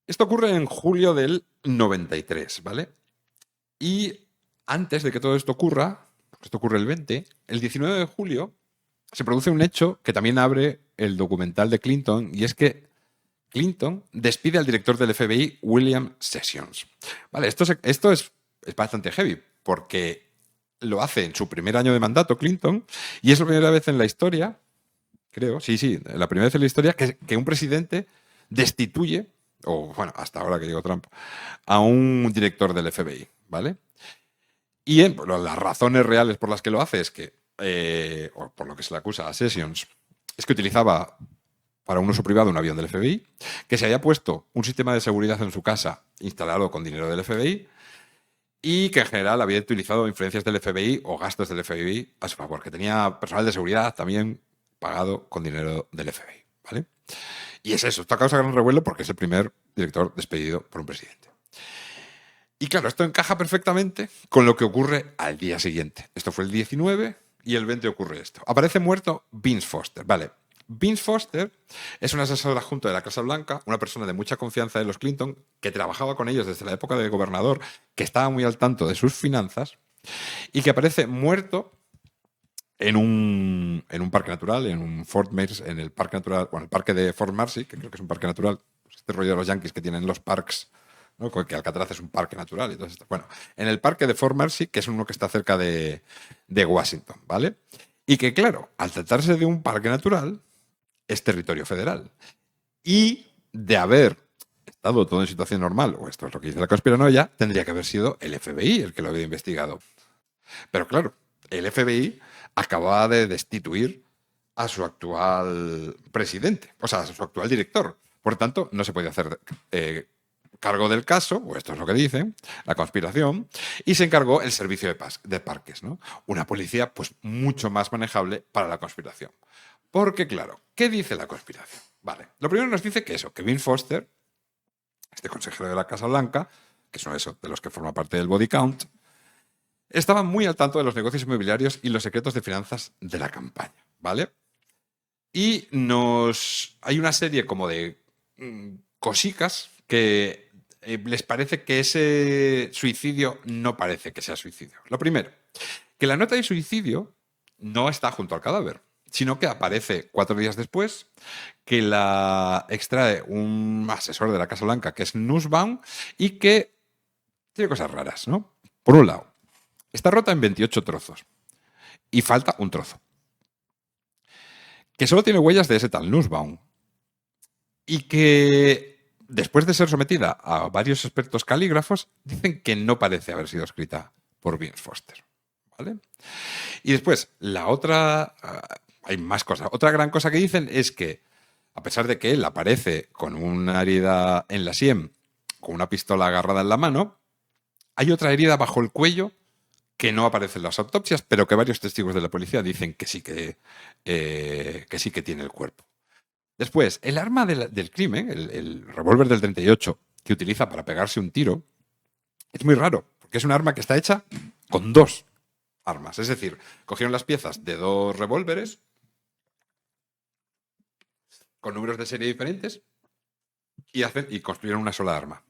Esto ocurre en julio del 93, ¿vale? Y antes de que todo esto ocurra, porque esto ocurre el 20, el 19 de julio se produce un hecho que también abre el documental de Clinton, y es que Clinton despide al director del FBI, William Sessions. Vale, esto es bastante heavy, porque lo hace en su primer año de mandato Clinton, y es la primera vez en la historia, creo, sí, la primera vez en la historia que un presidente destituye, o bueno, hasta ahora que llegó Trump, a un director del FBI, ¿vale? Y las razones reales por las que lo hace es que, o por lo que se le acusa a Sessions, es que utilizaba para un uso privado un avión del FBI, que se había puesto un sistema de seguridad en su casa instalado con dinero del FBI y que en general había utilizado influencias del FBI o gastos del FBI a su favor, que tenía personal de seguridad también pagado con dinero del FBI, ¿vale? Y es eso, esto causa gran revuelo porque es el primer director despedido por un presidente. Y claro, esto encaja perfectamente con lo que ocurre al día siguiente. Esto fue el 19 y el 20 ocurre esto. Aparece muerto Vince Foster, ¿vale? Vince Foster es un asesor adjunto de la Casa Blanca, una persona de mucha confianza de los Clinton, que trabajaba con ellos desde la época de gobernador, que estaba muy al tanto de sus finanzas y que aparece muerto en un parque natural, en un Fort Myers, en el parque natural, bueno, el parque de Fort Marcy, que creo que es un parque natural, este rollo de los yankees que tienen los parks ¿no? Que Alcatraz es un parque natural y todo esto. Bueno, en el parque de Fort Mercy, que es uno que está cerca de Washington, ¿vale? Y que, claro, al tratarse de un parque natural, es territorio federal. Y de haber estado todo en situación normal, o esto es lo que dice la conspiranoia, tendría que haber sido el FBI el que lo había investigado. Pero claro, el FBI acababa de destituir a su actual presidente, o sea, a su actual director. Por tanto, no se podía hacer cargo del caso, o esto es lo que dicen, la conspiración, y se encargó el servicio de parques, ¿no? Una policía, pues, mucho más manejable para la conspiración. Porque, claro, ¿qué dice la conspiración? Vale, lo primero nos dice que eso, que Vince Foster, este consejero de la Casa Blanca, que son eso, de los que forma parte del body count, estaba muy al tanto de los negocios inmobiliarios y los secretos de finanzas de la campaña, ¿vale? Y hay una serie como de cosicas que les parece que ese suicidio no parece que sea suicidio. Lo primero, que la nota de suicidio no está junto al cadáver, sino que aparece 4 días después, que la extrae un asesor de la Casa Blanca, que es Nussbaum, y que tiene cosas raras, ¿no? Por un lado, está rota en 28 trozos y falta un trozo, que solo tiene huellas de ese tal Nussbaum, y que después de ser sometida a varios expertos calígrafos, dicen que no parece haber sido escrita por Vince Foster, ¿vale? Y después, la otra, hay más cosas. Otra gran cosa que dicen es que, a pesar de que él aparece con una herida en la sien, con una pistola agarrada en la mano, hay otra herida bajo el cuello que no aparece en las autopsias, pero que varios testigos de la policía dicen que sí que tiene el cuerpo. Después, el arma del crimen, el revólver del 38, que utiliza para pegarse un tiro, es muy raro, porque es un arma que está hecha con 2 armas. Es decir, cogieron las piezas de 2 revólveres con números de serie diferentes y construyeron una sola arma.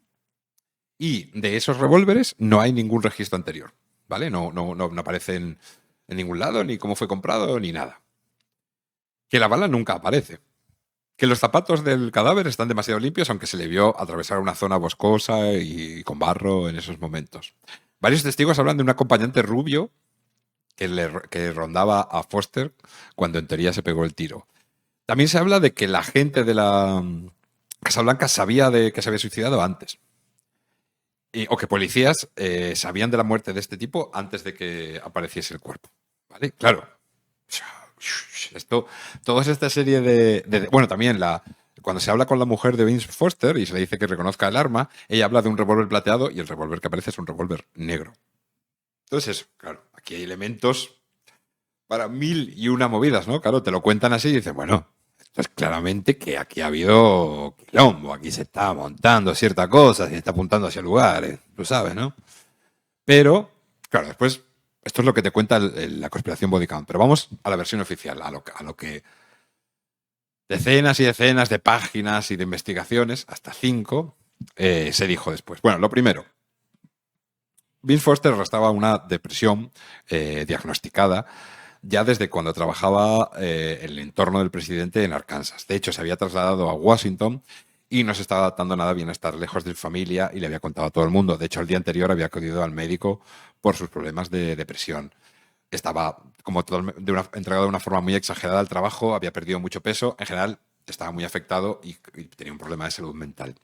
Y de esos revólveres no hay ningún registro anterior, ¿vale? No aparece en ningún lado, ni cómo fue comprado, ni nada. Que la bala nunca aparece. Que los zapatos del cadáver están demasiado limpios, aunque se le vio atravesar una zona boscosa y con barro en esos momentos. Varios testigos hablan de un acompañante rubio que rondaba a Foster cuando en teoría se pegó el tiro. También se habla de que la gente de la Casa Blanca sabía de que se había suicidado antes. O que policías sabían de la muerte de este tipo antes de que apareciese el cuerpo. ¿Vale? Claro. Toda esta serie bueno, también cuando se habla con la mujer de Vince Foster y se le dice que reconozca el arma, ella habla de un revólver plateado y el revólver que aparece es un revólver negro. Entonces, claro, aquí hay elementos para 1001 movidas, ¿no? Claro, te lo cuentan así y dices, bueno, esto es claramente que aquí ha habido quilombo, aquí se está montando cierta cosa, se está apuntando hacia lugares, tú sabes, ¿no? Pero, claro, después, esto es lo que te cuenta la conspiración Bodycam, pero vamos a la versión oficial, a lo que decenas y decenas de páginas y de investigaciones, hasta 5, se dijo después. Bueno, lo primero, Vince Foster arrastraba una depresión diagnosticada ya desde cuando trabajaba en el entorno del presidente en Arkansas. De hecho, se había trasladado a Washington y no se estaba adaptando nada bien a estar lejos de su familia y le había contado a todo el mundo. De hecho, el día anterior había acudido al médico por sus problemas de depresión. Estaba como entregado de una forma muy exagerada al trabajo, había perdido mucho peso, en general estaba muy afectado y tenía un problema de salud mental.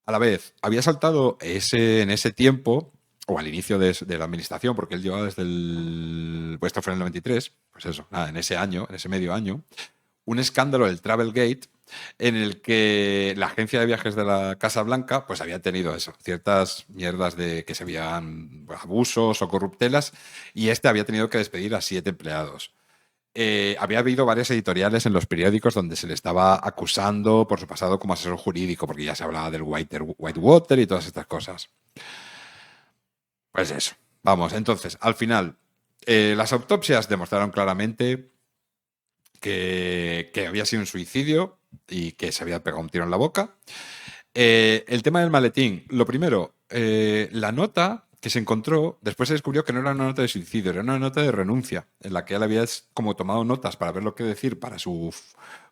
A la vez, había saltado en ese tiempo, o al inicio de la administración, porque él llevaba desde pues esto fue en el 93, pues eso, nada, en ese año, en ese medio año, un escándalo del Travelgate en el que la agencia de viajes de la Casa Blanca pues había tenido eso, ciertas mierdas de que se habían abusos o corruptelas y había tenido que despedir a 7 empleados. Había habido varias editoriales en los periódicos donde se le estaba acusando por su pasado como asesor jurídico, porque ya se hablaba del Whitewater y todas estas cosas. Pues eso. Vamos, entonces, al final, las autopsias demostraron claramente que había sido un suicidio y que se había pegado un tiro en la boca. El tema del maletín, lo primero, la nota que se encontró, después se descubrió que no era una nota de suicidio, era una nota de renuncia, en la que él había como tomado notas para ver lo que decir para su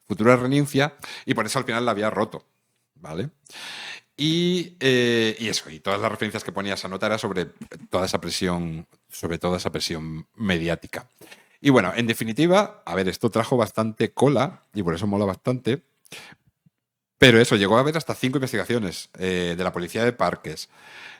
futura renuncia y por eso al final la había roto, ¿vale? Y eso, y todas las referencias que ponía esa nota era sobre toda esa presión mediática. Y bueno, en definitiva, a ver, esto trajo bastante cola y por eso mola bastante. Pero eso, llegó a haber hasta 5 investigaciones de la policía de parques,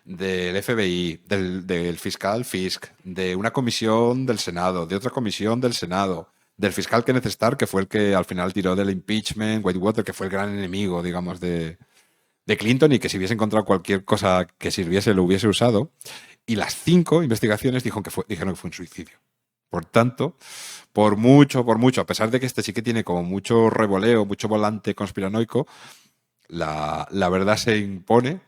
del FBI, del fiscal Fisk, de una comisión del Senado, de otra comisión del Senado, del fiscal Kenneth Starr, que fue el que al final tiró del impeachment, Whitewater, que fue el gran enemigo, digamos, de Clinton y que si hubiese encontrado cualquier cosa que sirviese lo hubiese usado. Y las 5 investigaciones dijeron que fue un suicidio. Por tanto, por mucho, a pesar de que este sí que tiene como mucho revoleo, mucho volante conspiranoico, la verdad se impone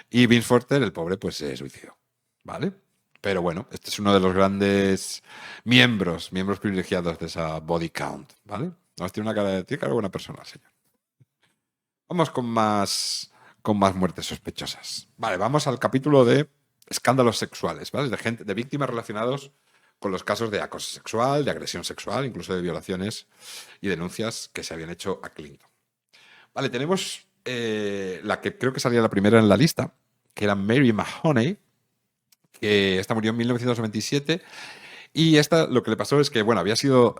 y Vince Forster, el pobre, pues se suicidó. ¿Vale? Pero bueno, este es uno de los grandes miembros privilegiados de esa body count. ¿Vale? No, tiene cara de buena persona, señor. Vamos con más muertes sospechosas. Vale, vamos al capítulo de escándalos sexuales, ¿vale? De víctimas relacionados con los casos de acoso sexual, de agresión sexual, incluso de violaciones y denuncias que se habían hecho a Clinton. Vale, tenemos la que creo que salía la primera en la lista, que era Mary Mahoney, que esta murió en 1927. Y esta lo que le pasó es que, bueno, había sido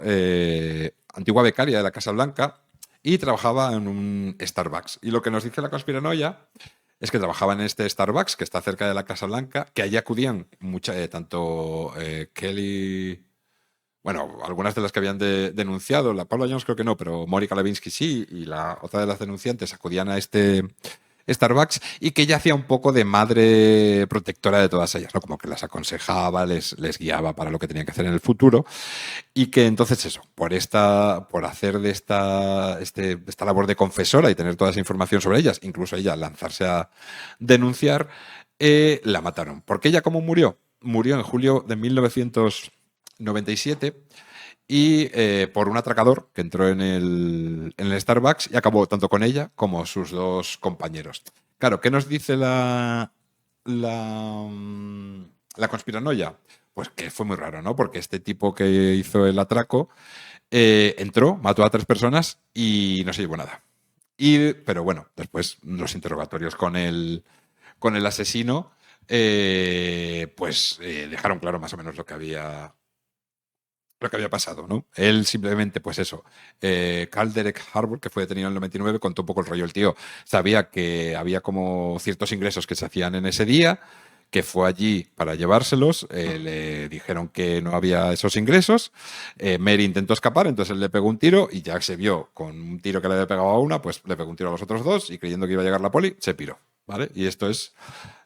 antigua becaria de la Casa Blanca y trabajaba en un Starbucks. Y lo que nos dice la conspiranoia es que trabajaba en este Starbucks, que está cerca de la Casa Blanca, que allí acudían tanto Kelly, bueno, algunas de las que habían denunciado, la Paula Jones creo que no, pero Mónica Lewinsky sí, y la otra de las denunciantes acudían a este Starbucks y que ella hacía un poco de madre protectora de todas ellas, ¿no? Como que las aconsejaba, les guiaba para lo que tenían que hacer en el futuro y que entonces eso, por hacer de esta labor de confesora y tener toda esa información sobre ellas, incluso ella lanzarse a denunciar, la mataron. ¿Por qué ella cómo murió? Murió en julio de 1997 y por un atracador que entró en el Starbucks y acabó tanto con ella como sus 2 compañeros. Claro, ¿qué nos dice la conspiranoia? Pues que fue muy raro, ¿no? Porque este tipo que hizo el atraco entró, mató a 3 personas y no se llevó nada. Pero bueno, después los interrogatorios con el asesino pues dejaron claro más o menos lo que había pasado, ¿no? Él simplemente, pues eso, Carl Derek Harbour, que fue detenido en el 99, contó un poco el rollo. El tío sabía que había como ciertos ingresos que se hacían en ese día, que fue allí para llevárselos, le dijeron que no había esos ingresos, Mary intentó escapar, entonces él le pegó un tiro y Jack se vio con un tiro que le había pegado a una, pues le pegó un tiro a los otros 2 y creyendo que iba a llegar la poli, se piró, ¿vale? Y esto es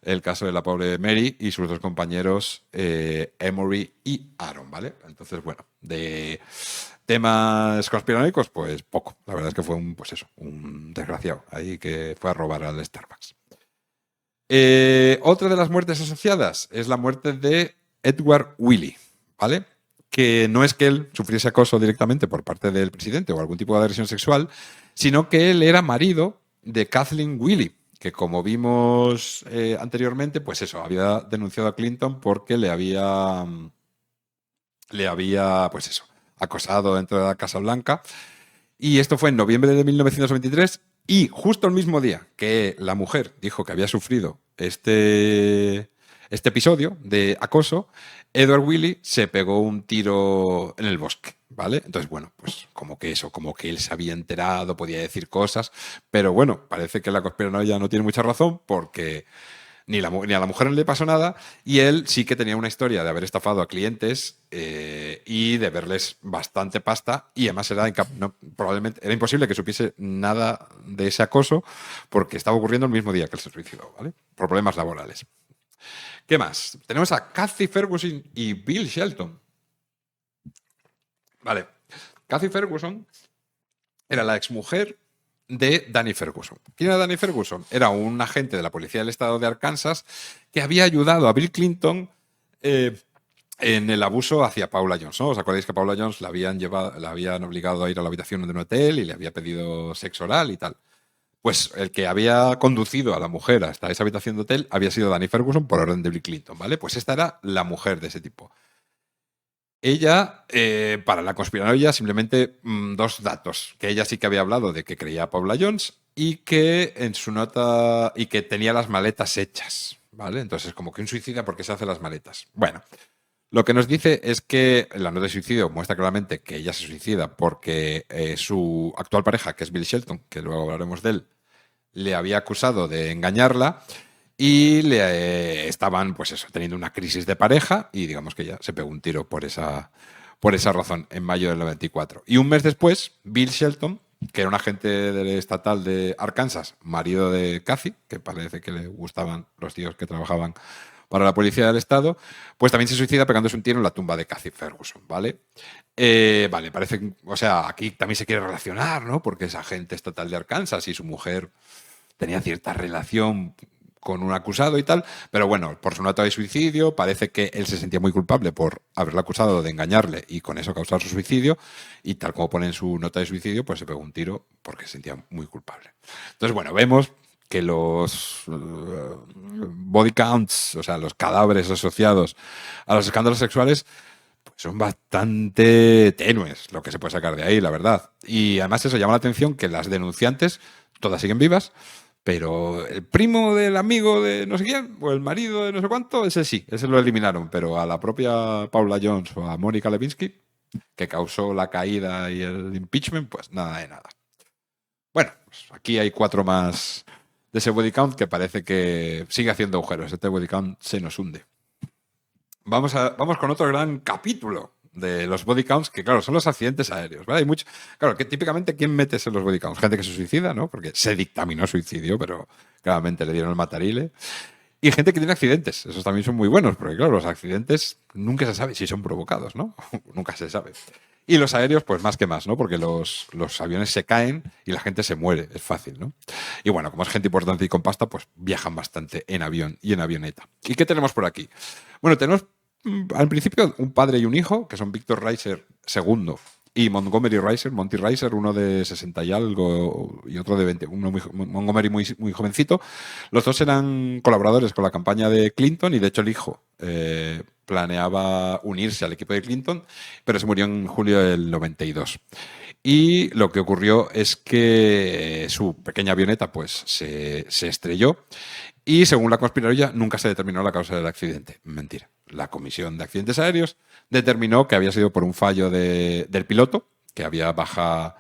el caso de la pobre Mary y sus 2 compañeros, Emory y Aaron, ¿vale? Entonces, bueno, de temas conspiranoicos, pues poco. La verdad es que fue un desgraciado ahí que fue a robar al Starbucks. Otra de las muertes asociadas es la muerte de Edward Willey, ¿vale? Que no es que él sufriese acoso directamente por parte del presidente o algún tipo de agresión sexual, sino que él era marido de Kathleen Willey, que como vimos anteriormente, pues eso, había denunciado a Clinton porque le había, pues eso, acosado dentro de la Casa Blanca. Y esto fue en noviembre de 1923 y justo el mismo día que la mujer dijo que había sufrido este episodio de acoso, Edward Willey se pegó un tiro en el bosque, ¿vale? Entonces, bueno, pues como que él se había enterado, podía decir cosas, pero bueno, parece que la conspiranoia no tiene mucha razón porque ni a la mujer no le pasó nada y él sí que tenía una historia de haber estafado a clientes y de verles bastante pasta y además probablemente era imposible que supiese nada de ese acoso porque estaba ocurriendo el mismo día que él se suicidó, ¿vale? Por problemas laborales. ¿Qué más? Tenemos a Kathy Ferguson y Bill Shelton. Vale. Kathy Ferguson era la exmujer de Danny Ferguson. ¿Quién era Danny Ferguson? Era un agente de la policía del estado de Arkansas que había ayudado a Bill Clinton en el abuso hacia Paula Jones, ¿no? ¿Os acordáis que a Paula Jones la habían obligado a ir a la habitación de un hotel y le había pedido sexo oral y tal? Pues el que había conducido a la mujer hasta esa habitación de hotel había sido Danny Ferguson por orden de Bill Clinton, ¿vale? Pues esta era la mujer de ese tipo. Ella, para la conspiranoia, simplemente 2 datos. Que ella sí que había hablado de que creía a Paula Jones y que en su nota y que tenía las maletas hechas, ¿vale? Entonces, como que un suicida porque se hace las maletas. Bueno, lo que nos dice es que la nota de suicidio muestra claramente que ella se suicida porque su actual pareja, que es Bill Shelton, que luego hablaremos de él, le había acusado de engañarla y le estaban, pues eso, teniendo una crisis de pareja y digamos que ella se pegó un tiro por esa razón en mayo del 94. Y un mes después, Bill Shelton, que era un agente estatal de Arkansas, marido de Cathy, que parece que le gustaban los tíos que trabajaban para la policía del estado, pues también se suicida pegándose un tiro en la tumba de Cathy Ferguson, ¿vale? Vale, parece, o sea, aquí también se quiere relacionar, ¿no? Porque es agente estatal de Arkansas y su mujer tenía cierta relación con un acusado y tal, pero bueno, por su nota de suicidio, parece que él se sentía muy culpable por haberle acusado de engañarle y con eso causar su suicidio, y tal como pone en su nota de suicidio, pues se pegó un tiro porque se sentía muy culpable. Entonces, bueno, vemos que los body counts, o sea, los cadáveres asociados a los escándalos sexuales, pues son bastante tenues lo que se puede sacar de ahí, la verdad. Y además eso llama la atención que las denunciantes todas siguen vivas, pero el primo del amigo de no sé quién, o el marido de no sé cuánto, ese sí, ese lo eliminaron, pero a la propia Paula Jones o a Mónica Lewinsky, que causó la caída y el impeachment, pues nada de nada. Bueno, pues aquí hay 4 más de ese body count que parece que sigue haciendo agujeros. Este body count se nos hunde. Vamos con otro gran capítulo de los body counts, que claro, son los accidentes aéreos, ¿vale? Hay mucho, claro, que típicamente ¿quién metes en los body counts? Gente que se suicida, ¿no? Porque se dictaminó suicidio, pero claramente le dieron el matarile. Y gente que tiene accidentes, esos también son muy buenos, porque claro, los accidentes nunca se sabe si son provocados, ¿no? Nunca se sabe. Y los aéreos, pues más que más, ¿no? Porque los aviones se caen y la gente se muere, es fácil, ¿no? Y bueno, como es gente importante y con pasta, pues viajan bastante en avión y en avioneta. ¿Y qué tenemos por aquí? Bueno, tenemos al principio un padre y un hijo, que son Victor Reiser II y Montgomery Reiser, Monty Reiser, uno de 60 y algo y otro de 20, uno Montgomery muy jovencito. Los dos eran colaboradores con la campaña de Clinton y de hecho el hijo planeaba unirse al equipo de Clinton, pero se murió en julio del 92. Y lo que ocurrió es que su pequeña avioneta pues se estrelló y según la conspiranoia nunca se determinó la causa del accidente. Mentira. La Comisión de Accidentes Aéreos determinó que había sido por un fallo del piloto, que había baja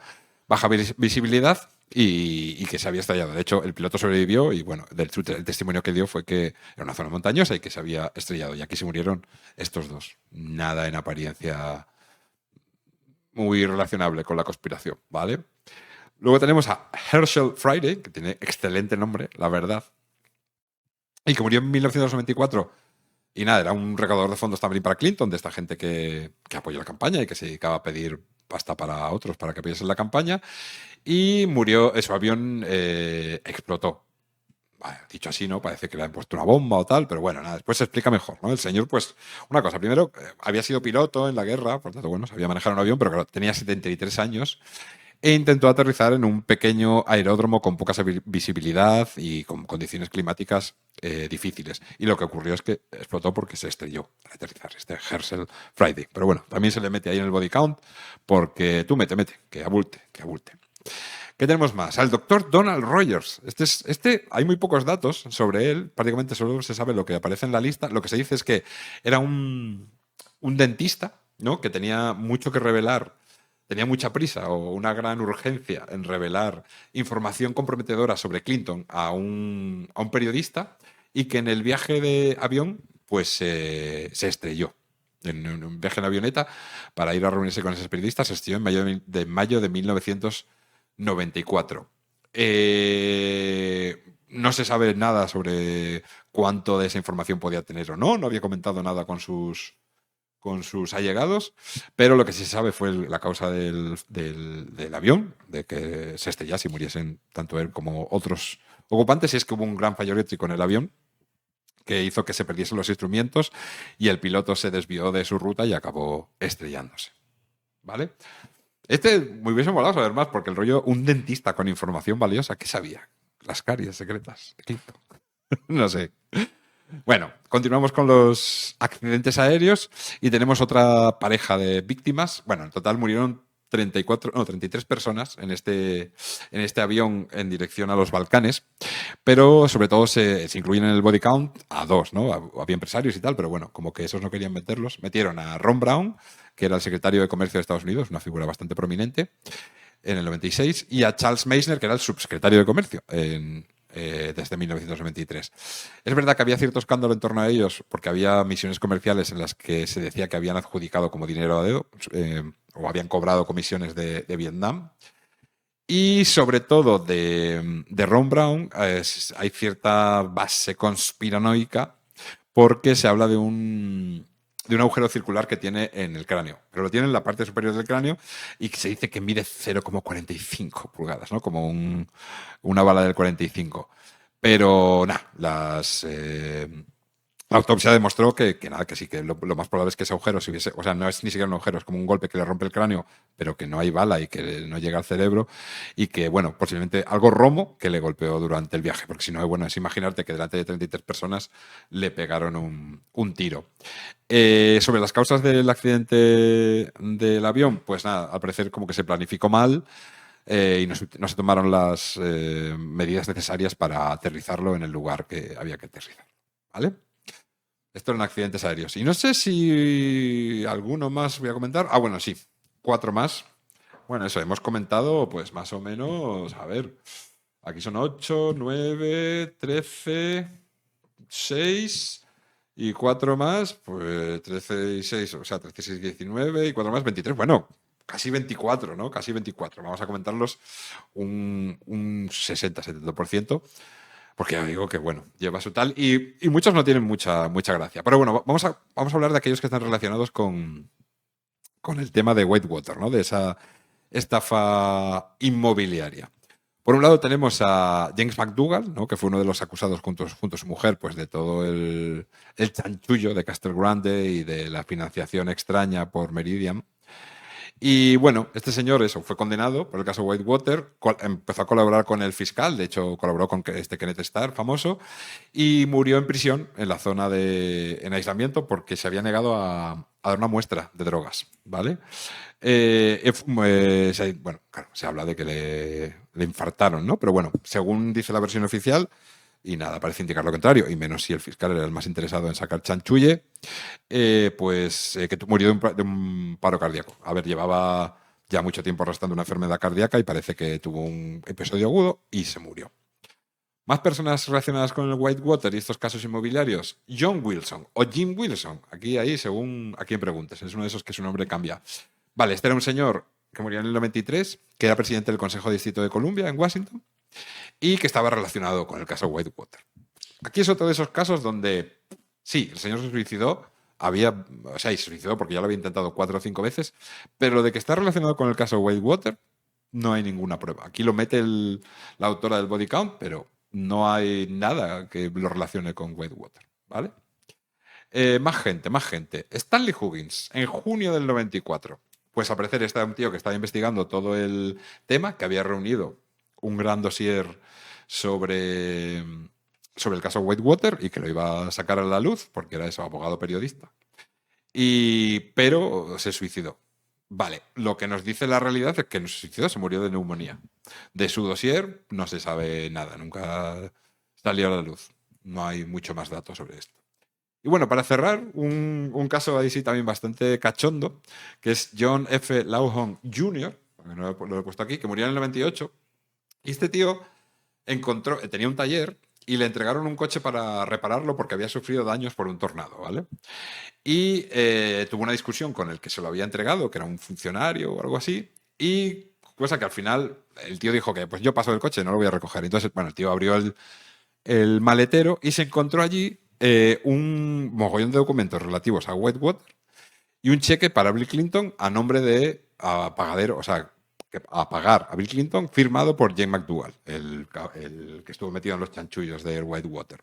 visibilidad y que se había estrellado. De hecho, el piloto sobrevivió y bueno, el testimonio que dio fue que era una zona montañosa y que se había estrellado. Y aquí se murieron estos dos. Nada en apariencia muy relacionable con la conspiración, ¿vale? Luego tenemos a Herschel Friday, que tiene excelente nombre, la verdad, y que murió en 1994. Y nada, era un recaudador de fondos también para Clinton, de esta gente que apoyó la campaña y que se dedicaba a pedir pasta para otros para que apoyasen la campaña. Y murió, su avión explotó. Bueno, dicho así, ¿no? Parece que le han puesto una bomba o tal, pero bueno, nada, después se explica mejor, ¿no? El señor, pues, una cosa, primero, había sido piloto en la guerra, por tanto, bueno, sabía manejar un avión, pero claro, tenía 73 años e intentó aterrizar en un pequeño aeródromo con poca visibilidad y con condiciones climáticas difíciles. Y lo que ocurrió es que explotó porque se estrelló al aterrizar, este Herschel Friday. Pero bueno, también se le mete ahí en el body count porque tú mete, que abulte, que abulte. ¿Qué tenemos más? Al doctor Donald Rogers. Este hay muy pocos datos sobre él, prácticamente solo se sabe lo que aparece en la lista. Lo que se dice es que era un dentista, ¿no? Que tenía mucho que revelar, tenía mucha prisa o una gran urgencia en revelar información comprometedora sobre Clinton a un periodista y que en el viaje de avión pues se estrelló. En un viaje en avioneta para ir a reunirse con ese periodista se estrelló en mayo de 1994. No se sabe nada sobre cuánto de esa información podía tener o no. No había comentado nada con sus allegados, pero lo que sí se sabe fue la causa del avión, de que se estrellase y muriesen tanto él como otros ocupantes, y es que hubo un gran fallo eléctrico en el avión que hizo que se perdiesen los instrumentos y el piloto se desvió de su ruta y acabó estrellándose. ¿Vale? Me hubiese molado saber más, porque el rollo, un dentista con información valiosa, ¿qué sabía? Las caries secretas de Clinton. No sé. Bueno, continuamos con los accidentes aéreos y tenemos otra pareja de víctimas. Bueno, en total murieron 33 personas en este avión en dirección a los Balcanes, pero sobre todo se incluyen en el body count a 2, ¿no? Había empresarios y tal, pero bueno, como que esos no querían meterlos. Metieron a Ron Brown, que era el secretario de Comercio de Estados Unidos, una figura bastante prominente, en el 96, y a Charles Meissner, que era el subsecretario de Comercio desde 1993. Es verdad que había cierto escándalo en torno a ellos porque había misiones comerciales en las que se decía que habían adjudicado como dinero a dedo o habían cobrado comisiones de Vietnam. Y sobre todo de Ron Brown hay cierta base conspiranoica porque se habla de un agujero circular que tiene en el cráneo, pero lo tiene en la parte superior del cráneo y que se dice que mide 0,45 pulgadas, ¿no? Como una bala del 45. Pero nada, la autopsia demostró que nada, que sí, que lo más probable es que ese agujero, si hubiese, o sea, no es ni siquiera un agujero, es como un golpe que le rompe el cráneo, pero que no hay bala y que no llega al cerebro, y que, bueno, posiblemente algo romo que le golpeó durante el viaje, porque si no, bueno, es imaginarte que delante de 33 personas le pegaron un tiro. Sobre las causas del accidente del avión, pues nada, al parecer como que se planificó mal. Y no se tomaron las medidas necesarias para aterrizarlo en el lugar que había que aterrizar. ¿Vale? Esto eran accidentes aéreos. Y no sé si alguno más voy a comentar. Ah, bueno, sí. 4 más. Bueno, eso, hemos comentado, pues más o menos, a ver. Aquí son 8, 9, 13, 6 y 4 más, pues 13 y 6, o sea, 13, 6, 19 y 4 más, 23. Bueno, casi 24, ¿no? Casi 24. Vamos a comentarlos un 60-70%. Porque ya digo que, bueno, lleva su tal. Y muchos no tienen mucha gracia. Pero bueno, vamos a hablar de aquellos que están relacionados con el tema de Whitewater, ¿no? De esa estafa inmobiliaria. Por un lado tenemos a James McDougall, ¿no? Que fue uno de los acusados junto a su mujer, pues de todo el chanchullo de Castle Grande y de la financiación extraña por Meridian. Y bueno, este señor fue condenado por el caso Whitewater, empezó a colaborar con el fiscal, de hecho colaboró con este Kenneth Starr, famoso, y murió en prisión en la zona en aislamiento porque se había negado a dar una muestra de drogas, ¿vale? Bueno, claro, se habla de que le infartaron, ¿no? Pero bueno, según dice la versión oficial, y nada, parece indicar lo contrario, y menos si el fiscal era el más interesado en sacar chanchulle, que murió de un paro cardíaco. A ver, llevaba ya mucho tiempo arrastrando una enfermedad cardíaca y parece que tuvo un episodio agudo y se murió. Más personas relacionadas con el Whitewater y estos casos inmobiliarios. John Wilson o Jim Wilson. Ahí, según a quien preguntes. Es uno de esos que su nombre cambia. Vale, este era un señor que murió en el 93, que era presidente del Consejo de Distrito de Columbia en Washington y que estaba relacionado con el caso Whitewater. Aquí es otro de esos casos donde, sí, el señor se suicidó, y se suicidó porque ya lo había intentado 4 o 5 veces, pero de que está relacionado con el caso Whitewater no hay ninguna prueba. Aquí lo mete la autora del body count, pero no hay nada que lo relacione con Whitewater, ¿vale? Más gente. Stanley Huggins, en junio del 94. Pues al parecer está un tío que estaba investigando todo el tema, que había reunido un gran dossier sobre el caso Whitewater y que lo iba a sacar a la luz, porque era eso, abogado periodista. Pero se suicidó. Vale, lo que nos dice la realidad es que no se suicidó, se murió de neumonía. De su dossier no se sabe nada, nunca salió a la luz. No hay mucho más datos sobre esto. Y bueno, para cerrar, un caso ahí sí también bastante cachondo, que es John F. Lawson Jr., que no lo he puesto aquí, que murió en el 98. Y este tío tenía un taller y le entregaron un coche para repararlo porque había sufrido daños por un tornado, ¿vale? Y tuvo una discusión con el que se lo había entregado, que era un funcionario o algo así, y cosa que al final el tío dijo que pues yo paso del coche, no lo voy a recoger. Entonces, bueno, el tío abrió el maletero y se encontró allí un mogollón de documentos relativos a Whitewater y un cheque para Bill Clinton a nombre de pagadero, o sea, a pagar a Bill Clinton, firmado por Jane McDougall, el que estuvo metido en los chanchullos de Whitewater.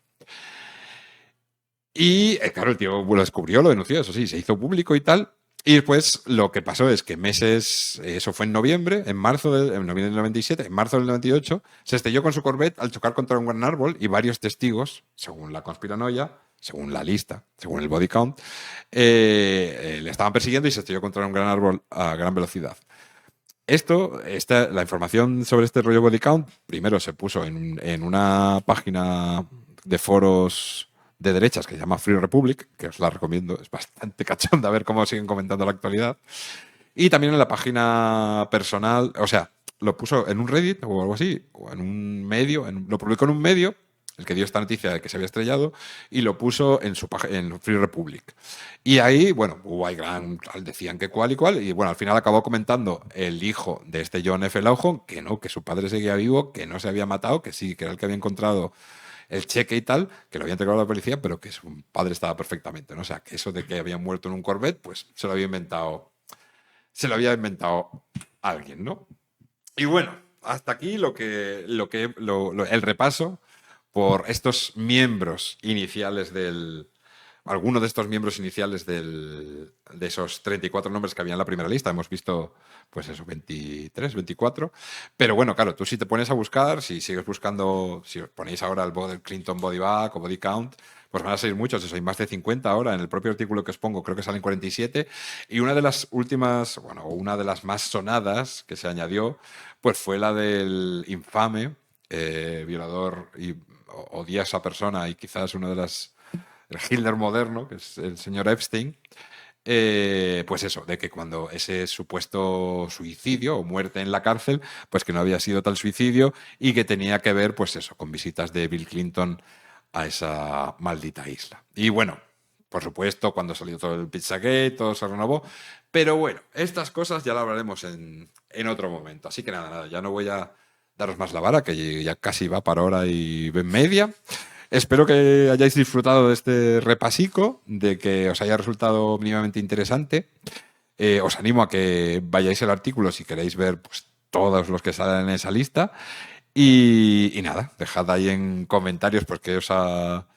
Y claro, el tío lo descubrió, lo denunció, eso sí, se hizo público y tal. Y después lo que pasó es que eso fue en noviembre, en noviembre del 97, en marzo del 98, se estrelló con su Corvette al chocar contra un gran árbol y varios testigos, según la conspiranoia, según la lista, según el body count, le estaban persiguiendo y se estrelló contra un gran árbol a gran velocidad. la información sobre este rollo body count, primero se puso en una página de foros de derechas que se llama Free Republic, que os la recomiendo, es bastante cachonda a ver cómo siguen comentando la actualidad. Y también en la página personal, o sea, lo puso en un Reddit o algo así, o en un medio, lo publicó en un medio, el que dio esta noticia de que se había estrellado, y lo puso en su página, en Free Republic. Y ahí, bueno, hubo ahí decían que cuál y cuál, y bueno, al final acabó comentando el hijo de este John F. Lawson, que no, que su padre seguía vivo, que no se había matado, que sí, que era el que había encontrado el cheque y tal, que lo había entregado a la policía, pero que su padre estaba perfectamente, ¿no? O sea, que eso de que había muerto en un Corvette, pues se lo había inventado alguien, ¿no? Y bueno, hasta aquí el repaso por estos miembros iniciales algunos de estos miembros iniciales de esos 34 nombres que había en la primera lista. Hemos visto, pues eso, 23, 24. Pero bueno, claro, tú si te pones a buscar, si sigues buscando, si os ponéis ahora el Clinton Body Bag o Body Count, pues van a salir muchos, eso, hay más de 50 ahora. En el propio artículo que os pongo creo que salen 47. Y una de las últimas, bueno, una de las más sonadas que se añadió, pues fue la del infame violador y odiosa persona y quizás una de las el Hitler moderno, que es el señor Epstein, pues eso, de que cuando ese supuesto suicidio o muerte en la cárcel, pues que no había sido tal suicidio y que tenía que ver, pues eso, con visitas de Bill Clinton a esa maldita isla. Y bueno, por supuesto, cuando salió todo el Pizzagate, todo se renovó. Pero bueno, estas cosas ya las hablaremos en otro momento. Así que nada, ya no voy a daros más la vara, que ya casi va para hora y media. Espero que hayáis disfrutado de este repasico, de que os haya resultado mínimamente interesante. Os animo a que vayáis al artículo si queréis ver pues, todos los que salen en esa lista. Y nada, dejad ahí en comentarios pues, qué os ha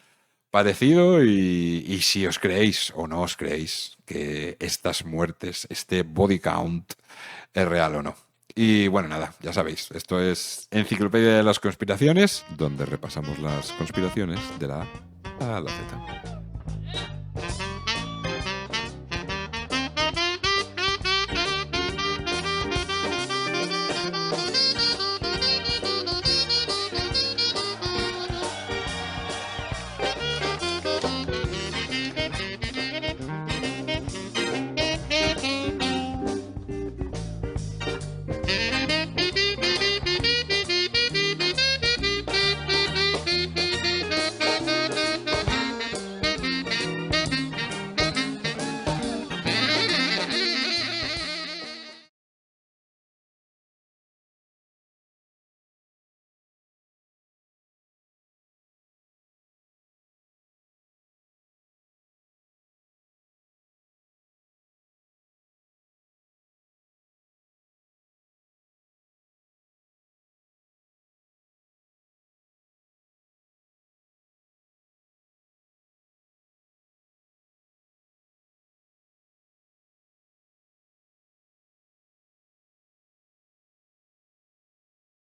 parecido y si os creéis o no os creéis que estas muertes, este body count, es real o no. Y bueno, nada, ya sabéis, esto es Enciclopedia de las Conspiraciones, donde repasamos las conspiraciones de la A a la Z.